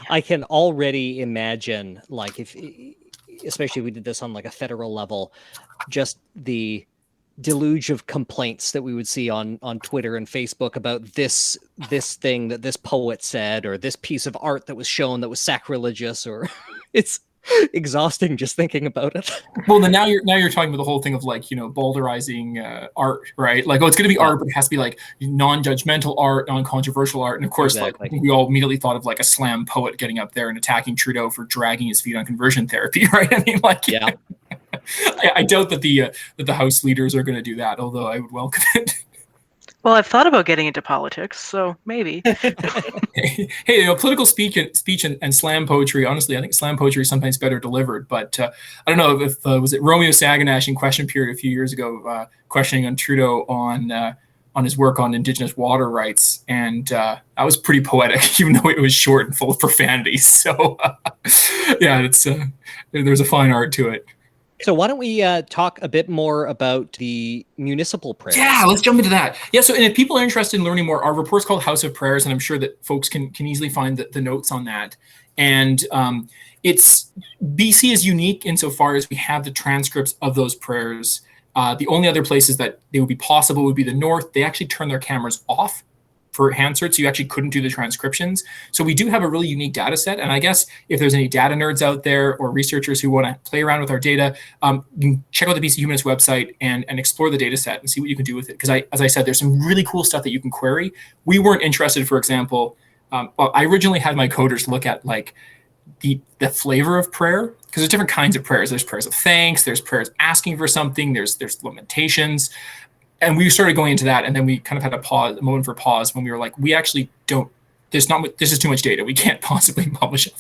I can already imagine, like, especially if we did this on like a federal level, just the deluge of complaints that we would see on Twitter and Facebook about this thing that this poet said, or this piece of art that was shown that was sacrilegious, or it's exhausting just thinking about it. Well, then now you're talking about the whole thing of, like, Balderizing art, right? Like, it's going to be art, but it has to be like non-judgmental art, non-controversial art, and of course, exactly. Like, we all immediately thought of like a slam poet getting up there and attacking Trudeau for dragging his feet on conversion therapy, right? I mean, like, yeah. I doubt that the House leaders are going to do that, although I would welcome it. Well, I've thought about getting into politics, so maybe. Hey, political speech and slam poetry. Honestly, I think slam poetry is sometimes better delivered. But I don't know if was it Romeo Saganash in Question Period a few years ago, questioning on Trudeau on his work on Indigenous water rights, and that was pretty poetic, even though it was short and full of profanity. So yeah, there's a fine art to it. So why don't we talk a bit more about the municipal prayers? Yeah, let's jump into that. Yeah, so, and if people are interested in learning more, our report's called House of Prayers, and I'm sure that folks can easily find the notes on that. And BC is unique insofar as we have the transcripts of those prayers. The only other places that they would be possible would be the north. They actually turn their cameras off for Hansard, so you actually couldn't do the transcriptions. So we do have a really unique data set, and I guess if there's any data nerds out there or researchers who want to play around with our data, you can check out the BC Humanist website and explore the data set and see what you can do with it. Because as I said, there's some really cool stuff that you can query. We weren't interested, for example, I originally had my coders look at like the flavor of prayer, because there's different kinds of prayers. There's prayers of thanks, there's prayers asking for something, there's lamentations. And we started going into that, and then we kind of had a moment for pause when we were like, we actually don't this is too much data. We can't possibly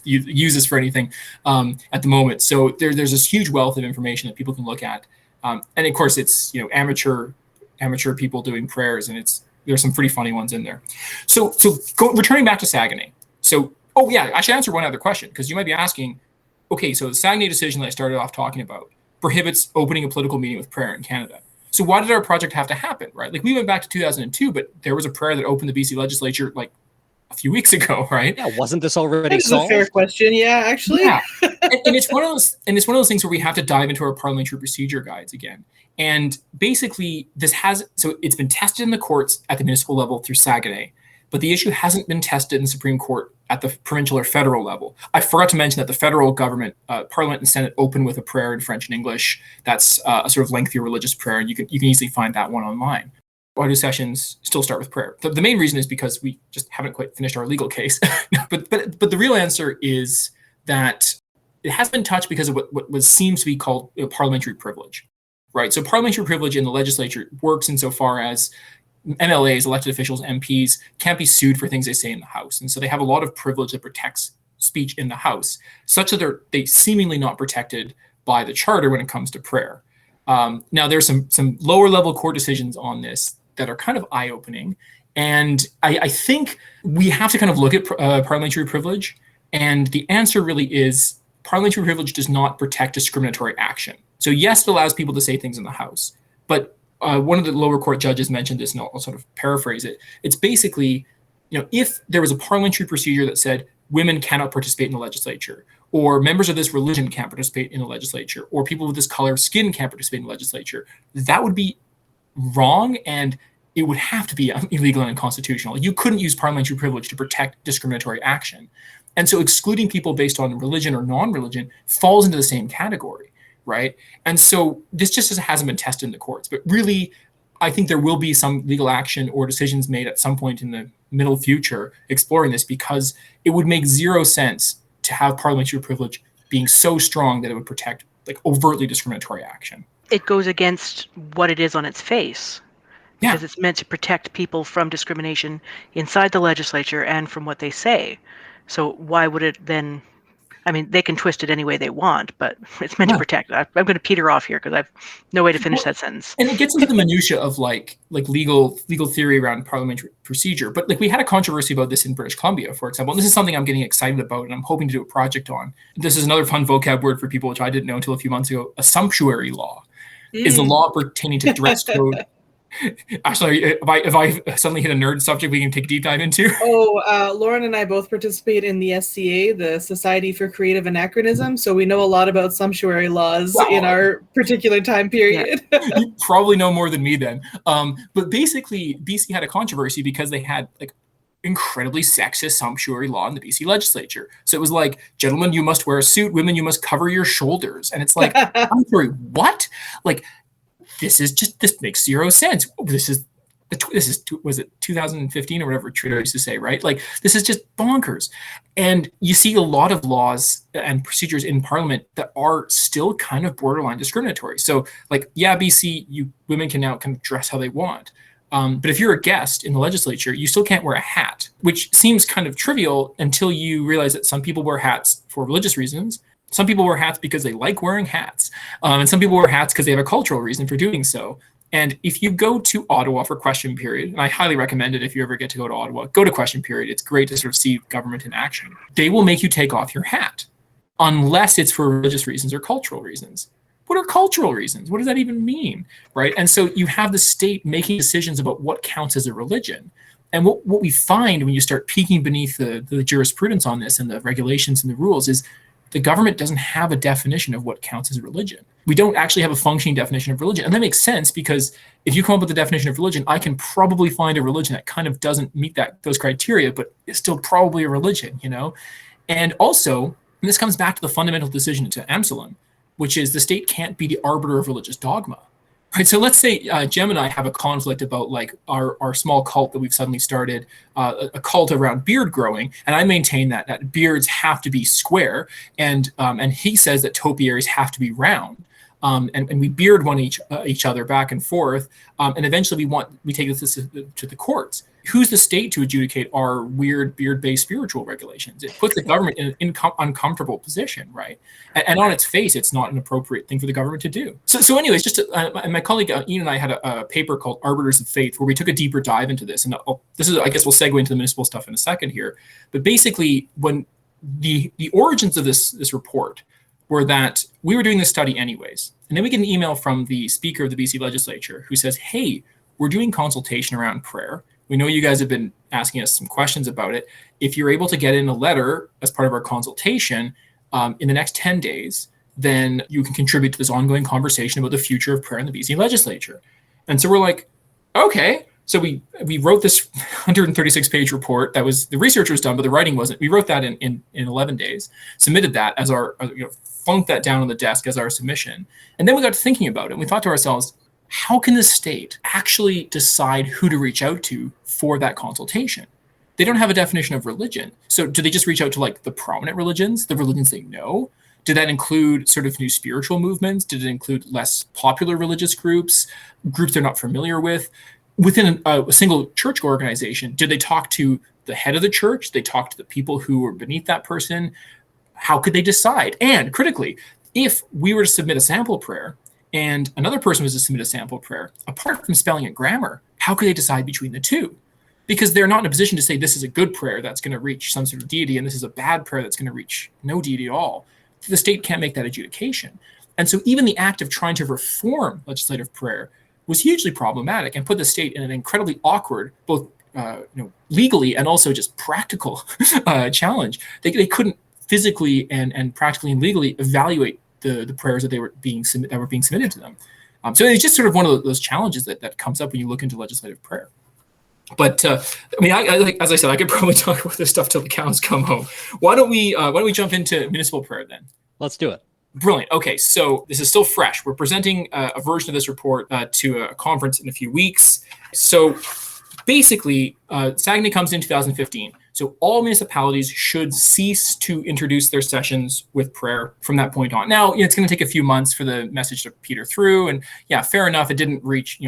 use this for anything at the moment. So there's this huge wealth of information that people can look at. And of course, it's amateur people doing prayers, and there's some pretty funny ones in there. So returning back to Saguenay. So I should answer one other question, because you might be asking, okay, so the Saguenay decision that I started off talking about prohibits opening a political meeting with prayer in Canada. So why did our project have to happen, right? Like, we went back to 2002, but there was a prayer that opened the BC legislature like a few weeks ago, right? Yeah, wasn't this already That's solved? a fair question. Yeah, actually. Yeah, and it's one of those things where we have to dive into our parliamentary procedure guides again. And basically, it's been tested in the courts at the municipal level through Saguenay, but the issue hasn't been tested in the Supreme Court at the provincial or federal level. I forgot to mention that the federal government, Parliament and Senate, open with a prayer in French and English. That's a sort of lengthier religious prayer, and you can easily find that one online. Audio sessions still start with prayer. The main reason is because we just haven't quite finished our legal case. but the real answer is that it has been touched because of what seems to be called parliamentary privilege, right? So parliamentary privilege in the legislature works insofar as MLAs, elected officials, MPs, can't be sued for things they say in the House. And so they have a lot of privilege that protects speech in the House, such that they seemingly not protected by the Charter when it comes to prayer. Now, there's some lower level court decisions on this that are kind of eye-opening. And I think we have to kind of look at parliamentary privilege. And the answer really is parliamentary privilege does not protect discriminatory action. So yes, it allows people to say things in the House, but one of the lower court judges mentioned this, and I'll sort of paraphrase it. It's basically, if there was a parliamentary procedure that said women cannot participate in the legislature, or members of this religion can't participate in the legislature, or people with this color of skin can't participate in the legislature, that would be wrong, and it would have to be illegal and unconstitutional. You couldn't use parliamentary privilege to protect discriminatory action. And so excluding people based on religion or non-religion falls into the same category. Right. And so this just hasn't been tested in the courts. But really, I think there will be some legal action or decisions made at some point in the middle future exploring this, because it would make zero sense to have parliamentary privilege being so strong that it would protect like overtly discriminatory action. It goes against what it is on its face, because it's meant to protect people from discrimination inside the legislature and from what they say. So why would it then? I mean, they can twist it any way they want, but it's meant to protect. I'm going to peter off here because I've no way to finish that sentence. And it gets into the minutia of like legal theory around parliamentary procedure. But like, we had a controversy about this in British Columbia, for example. And this is something I'm getting excited about, and I'm hoping to do a project on. This is another fun vocab word for people, which I didn't know until a few months ago. A sumptuary law is the law pertaining to dress code. Actually, if I suddenly hit a nerd subject, we can take a deep dive into. Lauren and I both participate in the SCA, the Society for Creative Anachronism, so we know a lot about sumptuary laws in our particular time period. Yeah. You probably know more than me then. But basically, BC had a controversy because they had like incredibly sexist sumptuary law in the BC legislature. So it was like, gentlemen, you must wear a suit. Women, you must cover your shoulders. And it's like, I'm sorry, what? Like, this makes zero sense. Was it 2015 or whatever Trudeau used to say, right? Like, this is just bonkers. And you see a lot of laws and procedures in Parliament that are still kind of borderline discriminatory. So like, BC, women can now kind of dress how they want. But if you're a guest in the legislature, you still can't wear a hat, which seems kind of trivial until you realize that some people wear hats for religious reasons. Some people wear hats because they like wearing hats. And some people wear hats because they have a cultural reason for doing so. And if you go to Ottawa for question period, and I highly recommend it if you ever get to go to Ottawa, go to question period. It's great to sort of see government in action. They will make you take off your hat unless it's for religious reasons or cultural reasons. What are cultural reasons? What does that even mean, right? And so you have the state making decisions about what counts as a religion. And what we find when you start peeking beneath the jurisprudence on this and the regulations and the rules is the government doesn't have a definition of what counts as religion. We don't actually have a functioning definition of religion. And that makes sense because if you come up with a definition of religion, I can probably find a religion that kind of doesn't meet those criteria, but it's still probably a religion, And also, and this comes back to the fundamental decision to Amsterdam, which is the state can't be the arbiter of religious dogma. Right, so let's say Jem and I have a conflict about like our small cult that we've suddenly started, a cult around beard growing, and I maintain that beards have to be square, and he says that topiaries have to be round, and we beard each other back and forth, and eventually we take this to the courts. who's the state to adjudicate our weird beard-based spiritual regulations? It puts the government in an uncomfortable position, right? And on its face, it's not an appropriate thing for the government to do. So anyways, my colleague Ian and I had a paper called Arbiters of Faith, where we took a deeper dive into this. And I guess we'll segue into the municipal stuff in a second here. But basically, when the origins of this report were that we were doing this study anyways. And then we get an email from the Speaker of the BC Legislature who says, hey, we're doing consultation around prayer. We know you guys have been asking us some questions about it. If you're able to get in a letter as part of our consultation in the next 10 days, then you can contribute to this ongoing conversation about the future of prayer in the BC Legislature. And so we're like, okay. So we wrote this 136-page report. That was, the research was done, but the writing wasn't. We wrote that in 11 days, submitted that as our, flunked that down on the desk as our submission. And then we got to thinking about it. And we thought to ourselves, how can the state actually decide who to reach out to for that consultation? They don't have a definition of religion. So do they just reach out to like the prominent religions, the religions they know? Did that include sort of new spiritual movements? Did it include less popular religious groups they're not familiar with? Within a single church organization, did they talk to the head of the church? They talk to the people who were beneath that person? How could they decide? And critically, if we were to submit a sample prayer and another person was to submit a sample prayer, apart from spelling and grammar, how could they decide between the two? Because they're not in a position to say this is a good prayer that's going to reach some sort of deity and this is a bad prayer that's going to reach no deity at all. The state can't make that adjudication. And so even the act of trying to reform legislative prayer was hugely problematic and put the state in an incredibly awkward, both legally and also just practical challenge. They couldn't physically and practically and legally evaluate the prayers that were being submitted to them. So it's just sort of one of those challenges that comes up when you look into legislative prayer. But as I said, I could probably talk about this stuff till the cows come home. Why don't we jump into municipal prayer then? Let's do it. Brilliant. Okay, so this is still fresh. We're presenting a version of this report to a conference in a few weeks. So basically, Saguenay comes in 2015. So all municipalities should cease to introduce their sessions with prayer from that point on. Now, it's going to take a few months for the message to peter through. And yeah, fair enough. It didn't reach,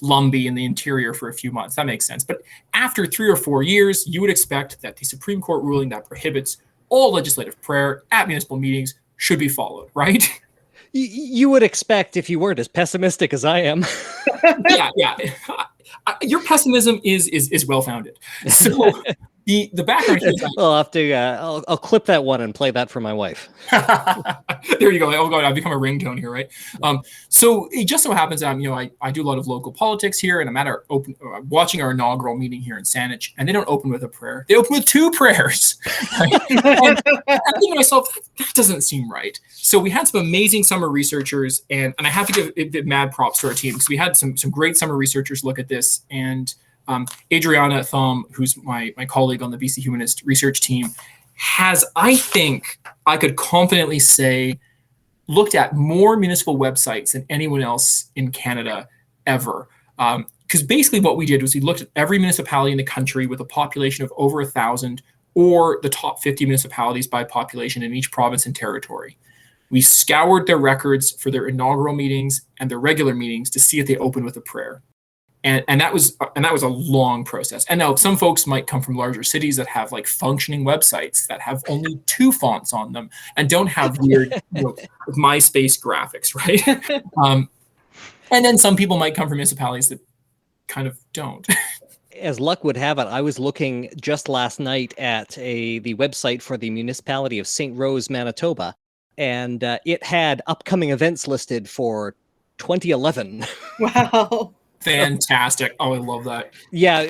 Lumbee in the interior for a few months. That makes sense. But after 3 or 4 years, you would expect that the Supreme Court ruling that prohibits all legislative prayer at municipal meetings should be followed, right? You would expect if you weren't as pessimistic as I am. Yeah. Your pessimism is well-founded. So the background here is I'll have to. I'll clip that one and play that for my wife. There you go. Oh God, I've become a ringtone here, right? So it just so happens that I do a lot of local politics here, and I'm at watching our inaugural meeting here in Saanich, and they don't open with a prayer; they open with 2 prayers. Right? And I'm thinking to myself, that doesn't seem right. So we had some amazing summer researchers, and I have to give a bit mad props to our team because we had some great summer researchers look at this, and Adriana Thom, who's my colleague on the BC Humanist research team, has, I think I could confidently say, looked at more municipal websites than anyone else in Canada ever. Because basically what we did was we looked at every municipality in the country with a population of over 1,000 or the top 50 municipalities by population in each province and territory. We scoured their records for their inaugural meetings and their regular meetings to see if they opened with a prayer. And that was a long process. And now some folks might come from larger cities that have like functioning websites that have only 2 fonts on them and don't have weird MySpace graphics, right? And then some people might come from municipalities that kind of don't. As luck would have it, I was looking just last night at the website for the municipality of St. Rose, Manitoba, and it had upcoming events listed for 2011. Wow. Fantastic. Oh, I love that. Yeah,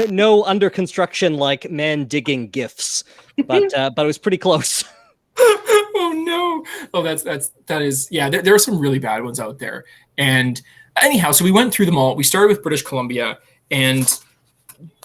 no under construction like man digging gifts, but it was pretty close. Oh no. Oh, that is yeah. There are some really bad ones out there. And anyhow, so we went through them all. We started with British Columbia, and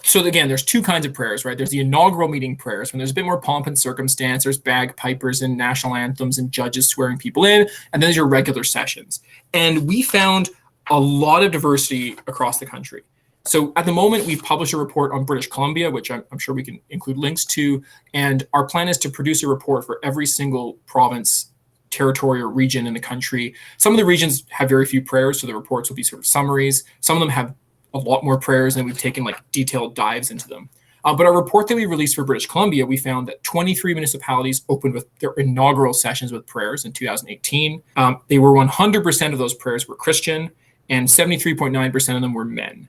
so again, there's 2 kinds of prayers, right? There's the inaugural meeting prayers when there's a bit more pomp and circumstance. There's bagpipers and national anthems and judges swearing people in, and then there's your regular sessions. And we found a lot of diversity across the country. So at the moment, we've published a report on British Columbia, which I'm sure we can include links to. And our plan is to produce a report for every single province, territory, or region in the country. Some of the regions have very few prayers, so the reports will be sort of summaries. Some of them have a lot more prayers, and we've taken like detailed dives into them. But our report that we released for British Columbia, we found that 23 municipalities opened with their inaugural sessions with prayers in 2018. They were 100% of those prayers were Christian, and 73.9% of them were men.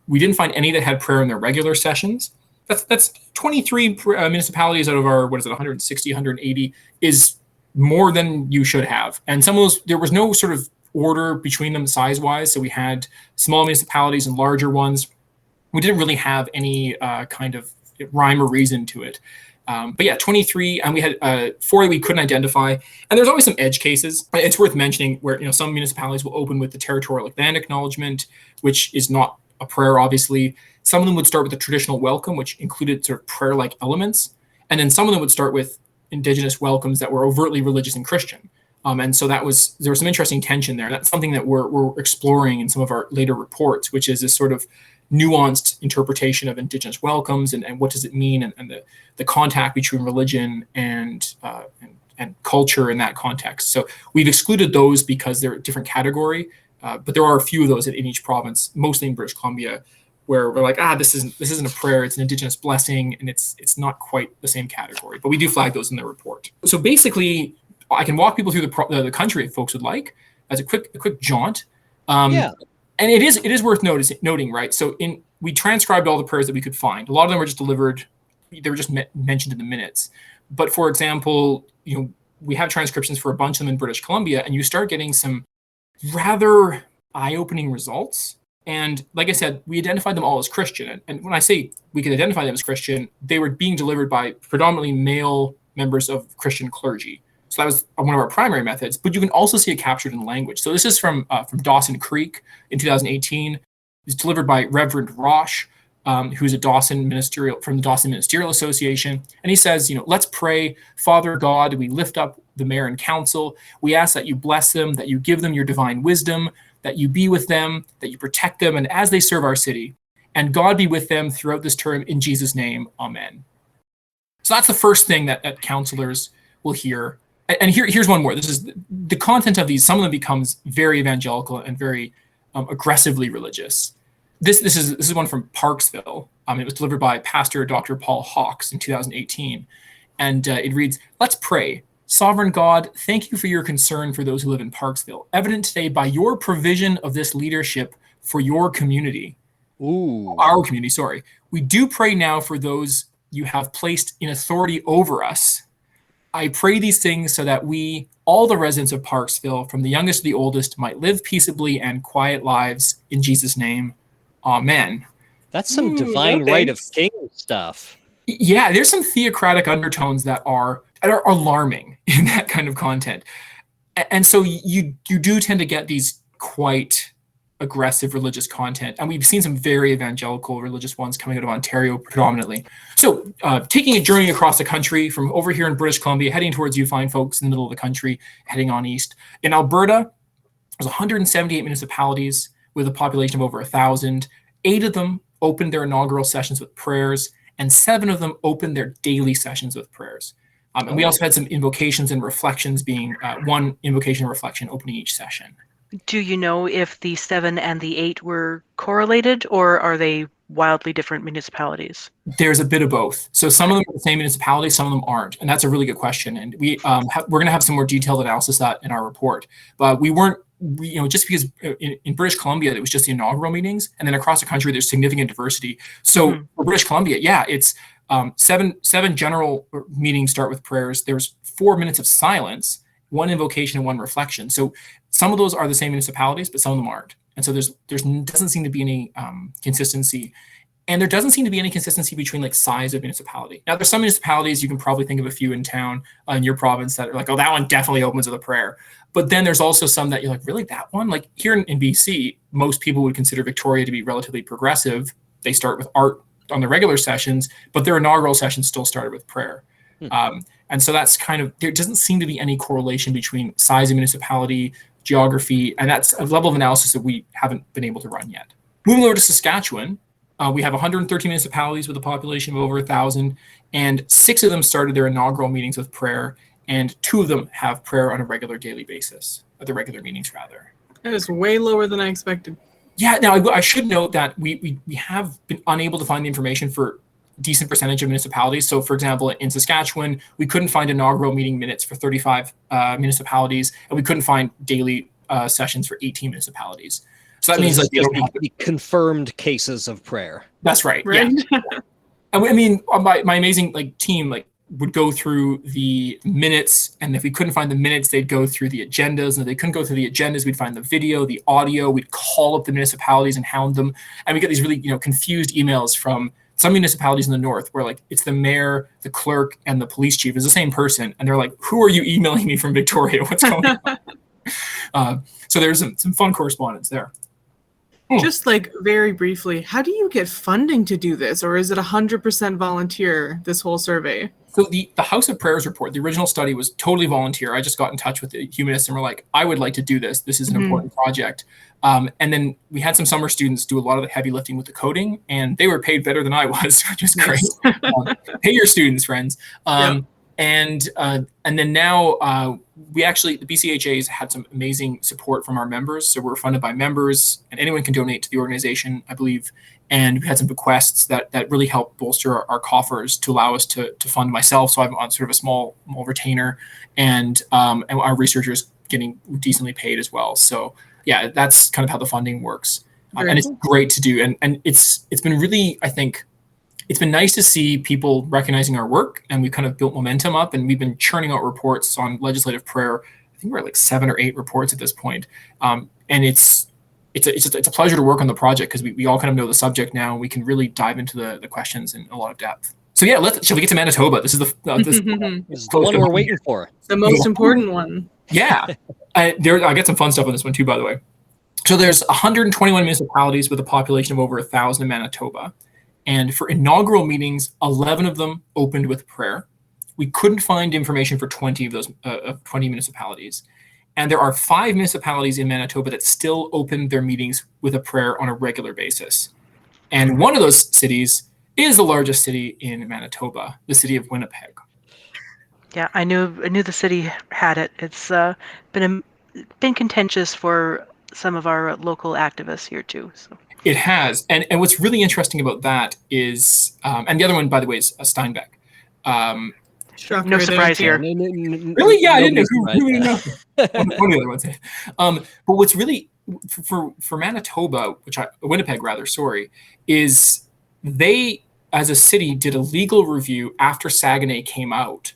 We didn't find any that had prayer in their regular sessions. That's 23 municipalities out of our, 160, 180 is more than you should have. And some of those, there was no sort of order between them size-wise. So we had small municipalities and larger ones. We didn't really have any kind of rhyme or reason to it. But yeah, 23, and we had 4 that we couldn't identify. And there's always some edge cases. It's worth mentioning where some municipalities will open with the territorial land acknowledgement, which is not a prayer, obviously. Some of them would start with the traditional welcome, which included sort of prayer-like elements. And then some of them would start with Indigenous welcomes that were overtly religious and Christian. And so there was some interesting tension there. That's something that we're exploring in some of our later reports, which is this sort of nuanced interpretation of Indigenous welcomes and what does it mean, and the contact between religion and culture in that context. So we've excluded those because they're a different category, but there are a few of those in each province, mostly in British Columbia, where we're like, this isn't a prayer, it's an Indigenous blessing, and it's not quite the same category. But we do flag those in the report. So basically, I can walk people through the country if folks would like, as a quick jaunt. Yeah. And it is worth noting, right? So we transcribed all the prayers that we could find. A lot of them were just delivered; they were just mentioned in the minutes. But for example, we have transcriptions for a bunch of them in British Columbia, and you start getting some rather eye-opening results. And like I said, we identified them all as Christian. And when I say we could identify them as Christian, they were being delivered by predominantly male members of Christian clergy. So that was one of our primary methods, but you can also see it captured in language. So this is from Dawson Creek in 2018. It's delivered by Reverend Roche, who's a Dawson ministerial from the Dawson Ministerial Association. And he says, let's pray, Father God, we lift up the mayor and council. We ask that you bless them, that you give them your divine wisdom, that you be with them, that you protect them, and as they serve our city. And God be with them throughout this term, in Jesus' name, amen. So that's the first thing that counselors will hear. And here's one more. This is the content of these. Some of them becomes very evangelical and very aggressively religious. This is one from Parksville. It was delivered by Pastor Dr. Paul Hawks in 2018, and it reads, "Let's pray. Sovereign God, thank you for your concern for those who live in Parksville, evident today by your provision of this leadership for your community." Ooh. Our community. Sorry. We do pray now for those you have placed in authority over us. I pray these things so that we, all the residents of Parksville, from the youngest to the oldest, might live peaceably and quiet lives in Jesus' name. Amen. That's some divine right of king stuff. Yeah, there's some theocratic undertones that are alarming in that kind of content. And so you do tend to get these quite aggressive religious content. And we've seen some very evangelical religious ones coming out of Ontario predominantly. So taking a journey across the country from over here in British Columbia, heading towards you fine folks in the middle of the country, heading on east. In Alberta, there's 178 municipalities with a population of over 1,000. 8 of them opened their inaugural sessions with prayers, and 7 of them opened their daily sessions with prayers. And we also had some invocations and reflections being one invocation and reflection opening each session. Do you know if the 7 and the 8 were correlated, or are they wildly different municipalities? There's a bit of both. So some of them are the same municipality, some of them aren't. And that's a really good question. And we're going to have some more detailed analysis of that in our report. But we weren't, just because in British Columbia, it was just the inaugural meetings. And then across the country, there's significant diversity. So for British Columbia, it's seven general meetings start with prayers. There's 4 minutes of silence, 1 invocation and 1 reflection. So some of those are the same municipalities, but some of them aren't. And so there doesn't seem to be any consistency. And there doesn't seem to be any consistency between like size of municipality. Now, there's some municipalities, you can probably think of a few in town in your province that are like, oh, that one definitely opens with a prayer. But then there's also some that you're like, really, that one? Like here in BC, most people would consider Victoria to be relatively progressive. They start with art on the regular sessions, but their inaugural sessions still started with prayer. And so that's there doesn't seem to be any correlation between size of municipality, geography, and that's a level of analysis that we haven't been able to run yet. Moving over to Saskatchewan, we have 113 municipalities with a population of over 1,000, and 6 of them started their inaugural meetings with prayer, and 2 of them have prayer on a regular daily basis, at the regular meetings rather. That is way lower than I expected. Yeah, now I should note that we have been unable to find the information for a decent percentage of municipalities. So, for example, in Saskatchewan, we couldn't find inaugural meeting minutes for 35 municipalities, and we couldn't find daily sessions for 18 municipalities. So that means like just the confirmed cases of prayer. That's right. Right. Yeah. I mean, my amazing team would go through the minutes, and if we couldn't find the minutes, they'd go through the agendas, and if they couldn't go through the agendas, we'd find the video, the audio, we'd call up the municipalities and hound them, and we get these really confused emails from some municipalities in the north where it's the mayor, the clerk, and the police chief is the same person, and they're like, who are you emailing me from Victoria? What's going on? So there's some fun correspondence there. Just very briefly, how do you get funding to do this? Or is it 100% volunteer, this whole survey? So the House of Prayers report, the original study was totally volunteer. I just got in touch with the humanists and were like, I would like to do this. This is an important project. And then we had some summer students do a lot of the heavy lifting with the coding, and they were paid better than I was, which is great. Pay your students, friends. And then now we actually, the BCHA has had some amazing support from our members. So we're funded by members, and anyone can donate to the organization, I believe. And we had some bequests that really helped bolster our coffers to allow us to fund myself. So I'm on sort of a small retainer, and our researchers getting decently paid as well. So yeah, that's kind of how the funding works. And it's great to do. And it's been really, I think, it's been nice to see people recognizing our work, and we've kind of built momentum up, and we've been churning out reports on legislative prayer. I think we're at 7 or 8 reports at this point. And it's a pleasure to work on the project because we all kind of know the subject now, and we can really dive into the questions in a lot of depth. So yeah, shall we get to Manitoba? This is the one we're waiting for. The most important one. Yeah. I got some fun stuff on this one too, by the way. So there's 121 municipalities with a population of over 1,000 in Manitoba. And for inaugural meetings, 11 of them opened with prayer. We couldn't find information for 20 of those 20 municipalities. And there are 5 municipalities in Manitoba that still open their meetings with a prayer on a regular basis. And one of those cities is the largest city in Manitoba, the city of Winnipeg. Yeah, I knew the city had it. It's been contentious for some of our local activists here too. So. It has, and what's really interesting about that is, and the other one, by the way, is Steinbeck. No surprise here. Really? Yeah, I didn't know who would know. One of the other ones. But what's really for Manitoba, Winnipeg rather, is they as a city did a legal review after Saguenay came out.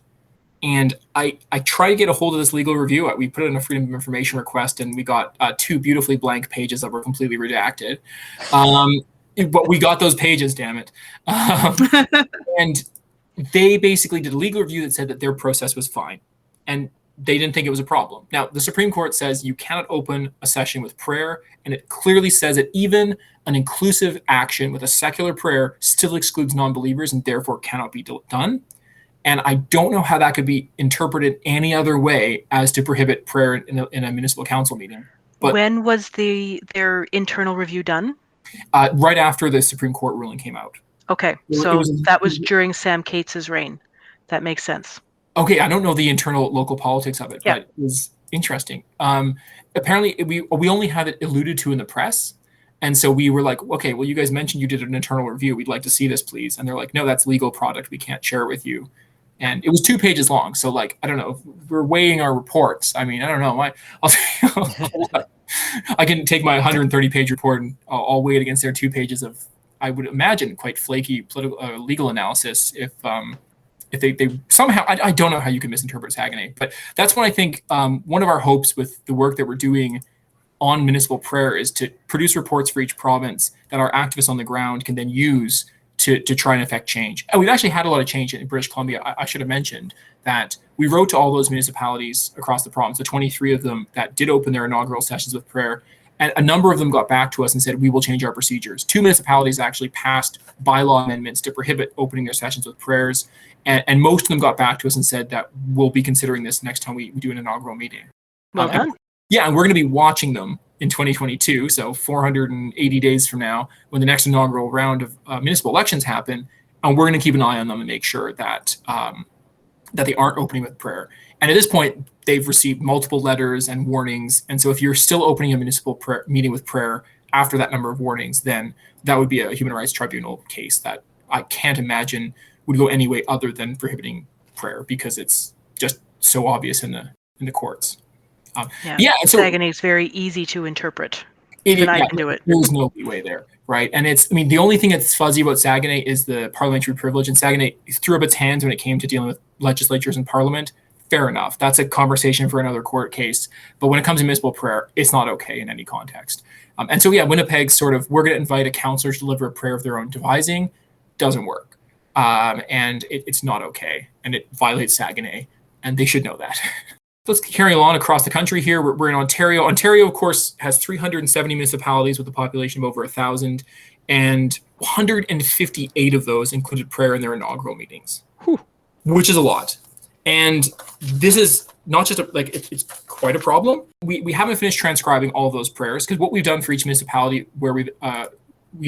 And I tried to get a hold of this legal review. We put in a Freedom of Information request, and we got 2 beautifully blank pages that were completely redacted. But we got those pages, damn it. And they basically did a legal review that said that their process was fine, and they didn't think it was a problem. Now, the Supreme Court says you cannot open a session with prayer, and it clearly says that even an inclusive action with a secular prayer still excludes non-believers and therefore cannot be done. And I don't know how that could be interpreted any other way as to prohibit prayer in a municipal council meeting. But when was their internal review done? Right after the Supreme Court ruling came out. Okay, so that was during Sam Cates's reign. That makes sense. Okay, I don't know the internal local politics of it, but it was interesting. Apparently, we only had it alluded to in the press. And so we were like, okay, well, you guys mentioned you did an internal review. We'd like to see this, please. And they're like, no, that's legal product. We can't share it with you. And it was 2 pages long. So I don't know, we're weighing our reports. I mean, I don't know. I can take my 130-page report and I'll weigh it against their 2 pages of, I would imagine, quite flaky political legal analysis if they somehow, I don't know how you can misinterpret Saguenay, but that's when I think one of our hopes with the work that we're doing on municipal prayer is to produce reports for each province that our activists on the ground can then use to try and affect change. And we've actually had a lot of change in British Columbia. I should have mentioned that we wrote to all those municipalities across the province, the 23 of them that did open their inaugural sessions with prayer. And a number of them got back to us and said, we will change our procedures. 2 municipalities actually passed bylaw amendments to prohibit opening their sessions with prayers. And most of them got back to us and said that we'll be considering this next time we do an inaugural meeting. Well done. Yeah, and we're going to be watching them in 2022, so 480 days from now, when the next inaugural round of municipal elections happen, and we're going to keep an eye on them and make sure that that they aren't opening with prayer. And at this point, they've received multiple letters and warnings, and so if you're still opening a municipal meeting with prayer after that number of warnings, then that would be a human rights tribunal case that I can't imagine would go any way other than prohibiting prayer, because it's just so obvious in the courts. And so Saguenay is very easy to interpret. Even I can do it. There's no leeway there, right? And the only thing that's fuzzy about Saguenay is the parliamentary privilege. And Saguenay threw up its hands when it came to dealing with legislatures and parliament. Fair enough. That's a conversation for another court case. But when it comes to municipal prayer, it's not okay in any context. And so, Winnipeg's sort of, we're going to invite a counselor to deliver a prayer of their own devising, doesn't work. And it's not okay. And it violates Saguenay. And they should know that. Let's carry on across the country here. We're in Ontario. Ontario, of course, has 370 municipalities with a population of over 1,000, and 158 of those included prayer in their inaugural meetings, which is a lot. And this is not just it's quite a problem. We haven't finished transcribing all of those prayers, because what we've done for each municipality where we've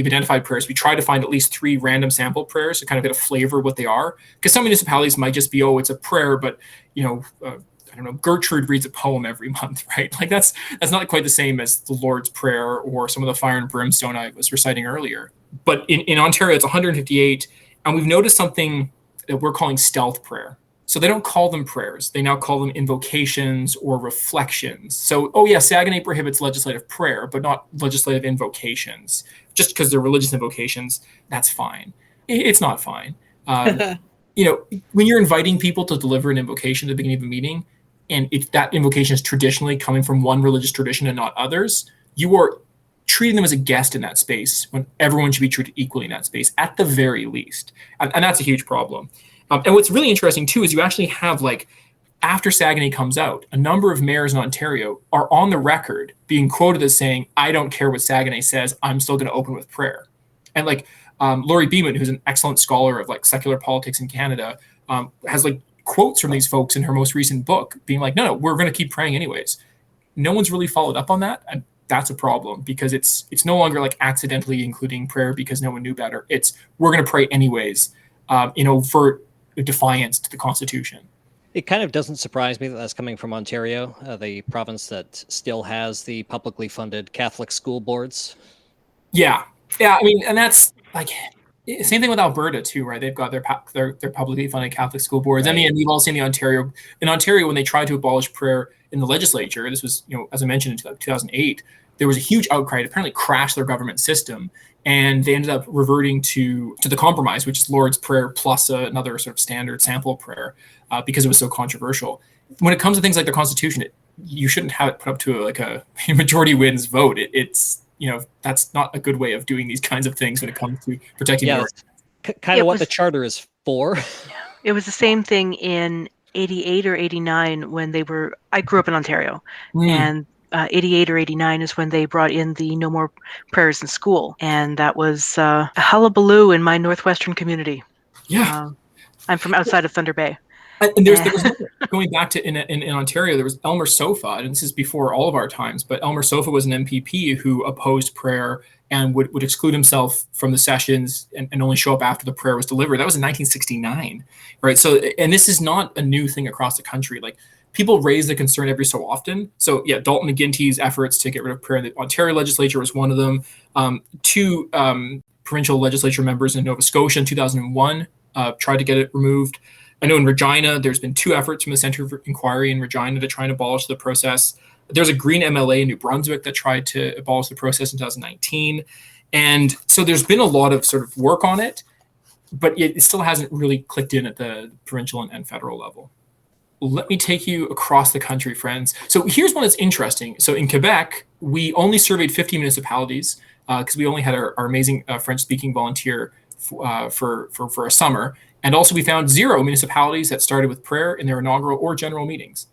identified prayers, we try to find at least 3 random sample prayers to kind of get a flavor of what they are. Because some municipalities might just be, it's a prayer, but I don't know, Gertrude reads a poem every month, right? Like that's not quite the same as the Lord's Prayer or some of the fire and brimstone I was reciting earlier. But in Ontario, it's 158, and we've noticed something that we're calling stealth prayer. So they don't call them prayers. They now call them invocations or reflections. So, Saguenay prohibits legislative prayer, but not legislative invocations. Just because they're religious invocations, that's fine. It's not fine. When you're inviting people to deliver an invocation at the beginning of a meeting, and if that invocation is traditionally coming from one religious tradition and not others, you are treating them as a guest in that space when everyone should be treated equally in that space, at the very least. And that's a huge problem. And what's really interesting, too, is you actually have, after Saguenay comes out, a number of mayors in Ontario are on the record being quoted as saying, I don't care what Saguenay says, I'm still going to open with prayer. And Laurie Beeman, who's an excellent scholar of secular politics in Canada, has quotes from these folks in her most recent book being no, we're going to keep praying anyways. No one's really followed up on that. And that's a problem, because it's no longer accidentally including prayer because no one knew better. It's we're going to pray anyways, in overt defiance to the Constitution. It kind of doesn't surprise me that that's coming from Ontario, the province that still has the publicly funded Catholic school boards. Yeah. And that's same thing with Alberta too, right? They've got their publicly funded Catholic school boards. Right. We've all seen in Ontario when they tried to abolish prayer in the legislature. This was, as I mentioned, in 2008. There was a huge outcry. It apparently crashed their government system, and they ended up reverting to the compromise, which is Lord's Prayer plus another sort of standard sample prayer, because it was so controversial. When it comes to things like the Constitution, you shouldn't have it put up to a majority wins vote. It's that's not a good way of doing these kinds of things when it comes to protecting the kind of what the charter is for. It was the same thing in 88 or 89 when I grew up in Ontario, and 88 or 89 is when they brought in the no more prayers in school. And that was a hullabaloo in my Northwestern community. Yeah. I'm from outside of Thunder Bay. And there was going back to in Ontario, there was Elmer Sofa, and this is before all of our times, but Elmer Sofa was an MPP who opposed prayer and would exclude himself from the sessions and only show up after the prayer was delivered. That was in 1969, right? So, and this is not a new thing across the country. People raise the concern every so often. So Dalton McGuinty's efforts to get rid of prayer in the Ontario legislature was one of them. 2 provincial legislature members in Nova Scotia in 2001 tried to get it removed. I know in Regina, there's been 2 efforts from the Centre for Inquiry in Regina to try and abolish the process. There's a Green MLA in New Brunswick that tried to abolish the process in 2019. And so there's been a lot of sort of work on it, but it still hasn't really clicked in at the provincial and federal level. Let me take you across the country, friends. So here's one that's interesting. So in Quebec, we only surveyed 50 municipalities because we only had our amazing French-speaking volunteer for a summer. And also we found 0 municipalities that started with prayer in their inaugural or general meetings.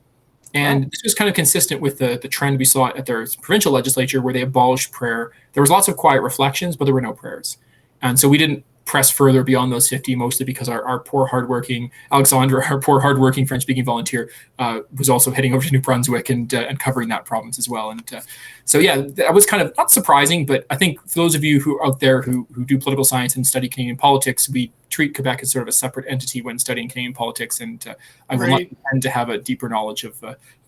And this was kind of consistent with the trend we saw at their provincial legislature where they abolished prayer. There was lots of quiet reflections, but there were no prayers. And so we didn't press further beyond those 50, mostly because our poor hardworking Alexandra, our poor hardworking French-speaking volunteer, was also heading over to New Brunswick and covering that province as well. And that was kind of not surprising, but I think for those of you who are out there who do political science and study Canadian politics, we treat Quebec as sort of a separate entity when studying Canadian politics, and I would like to have a deeper knowledge of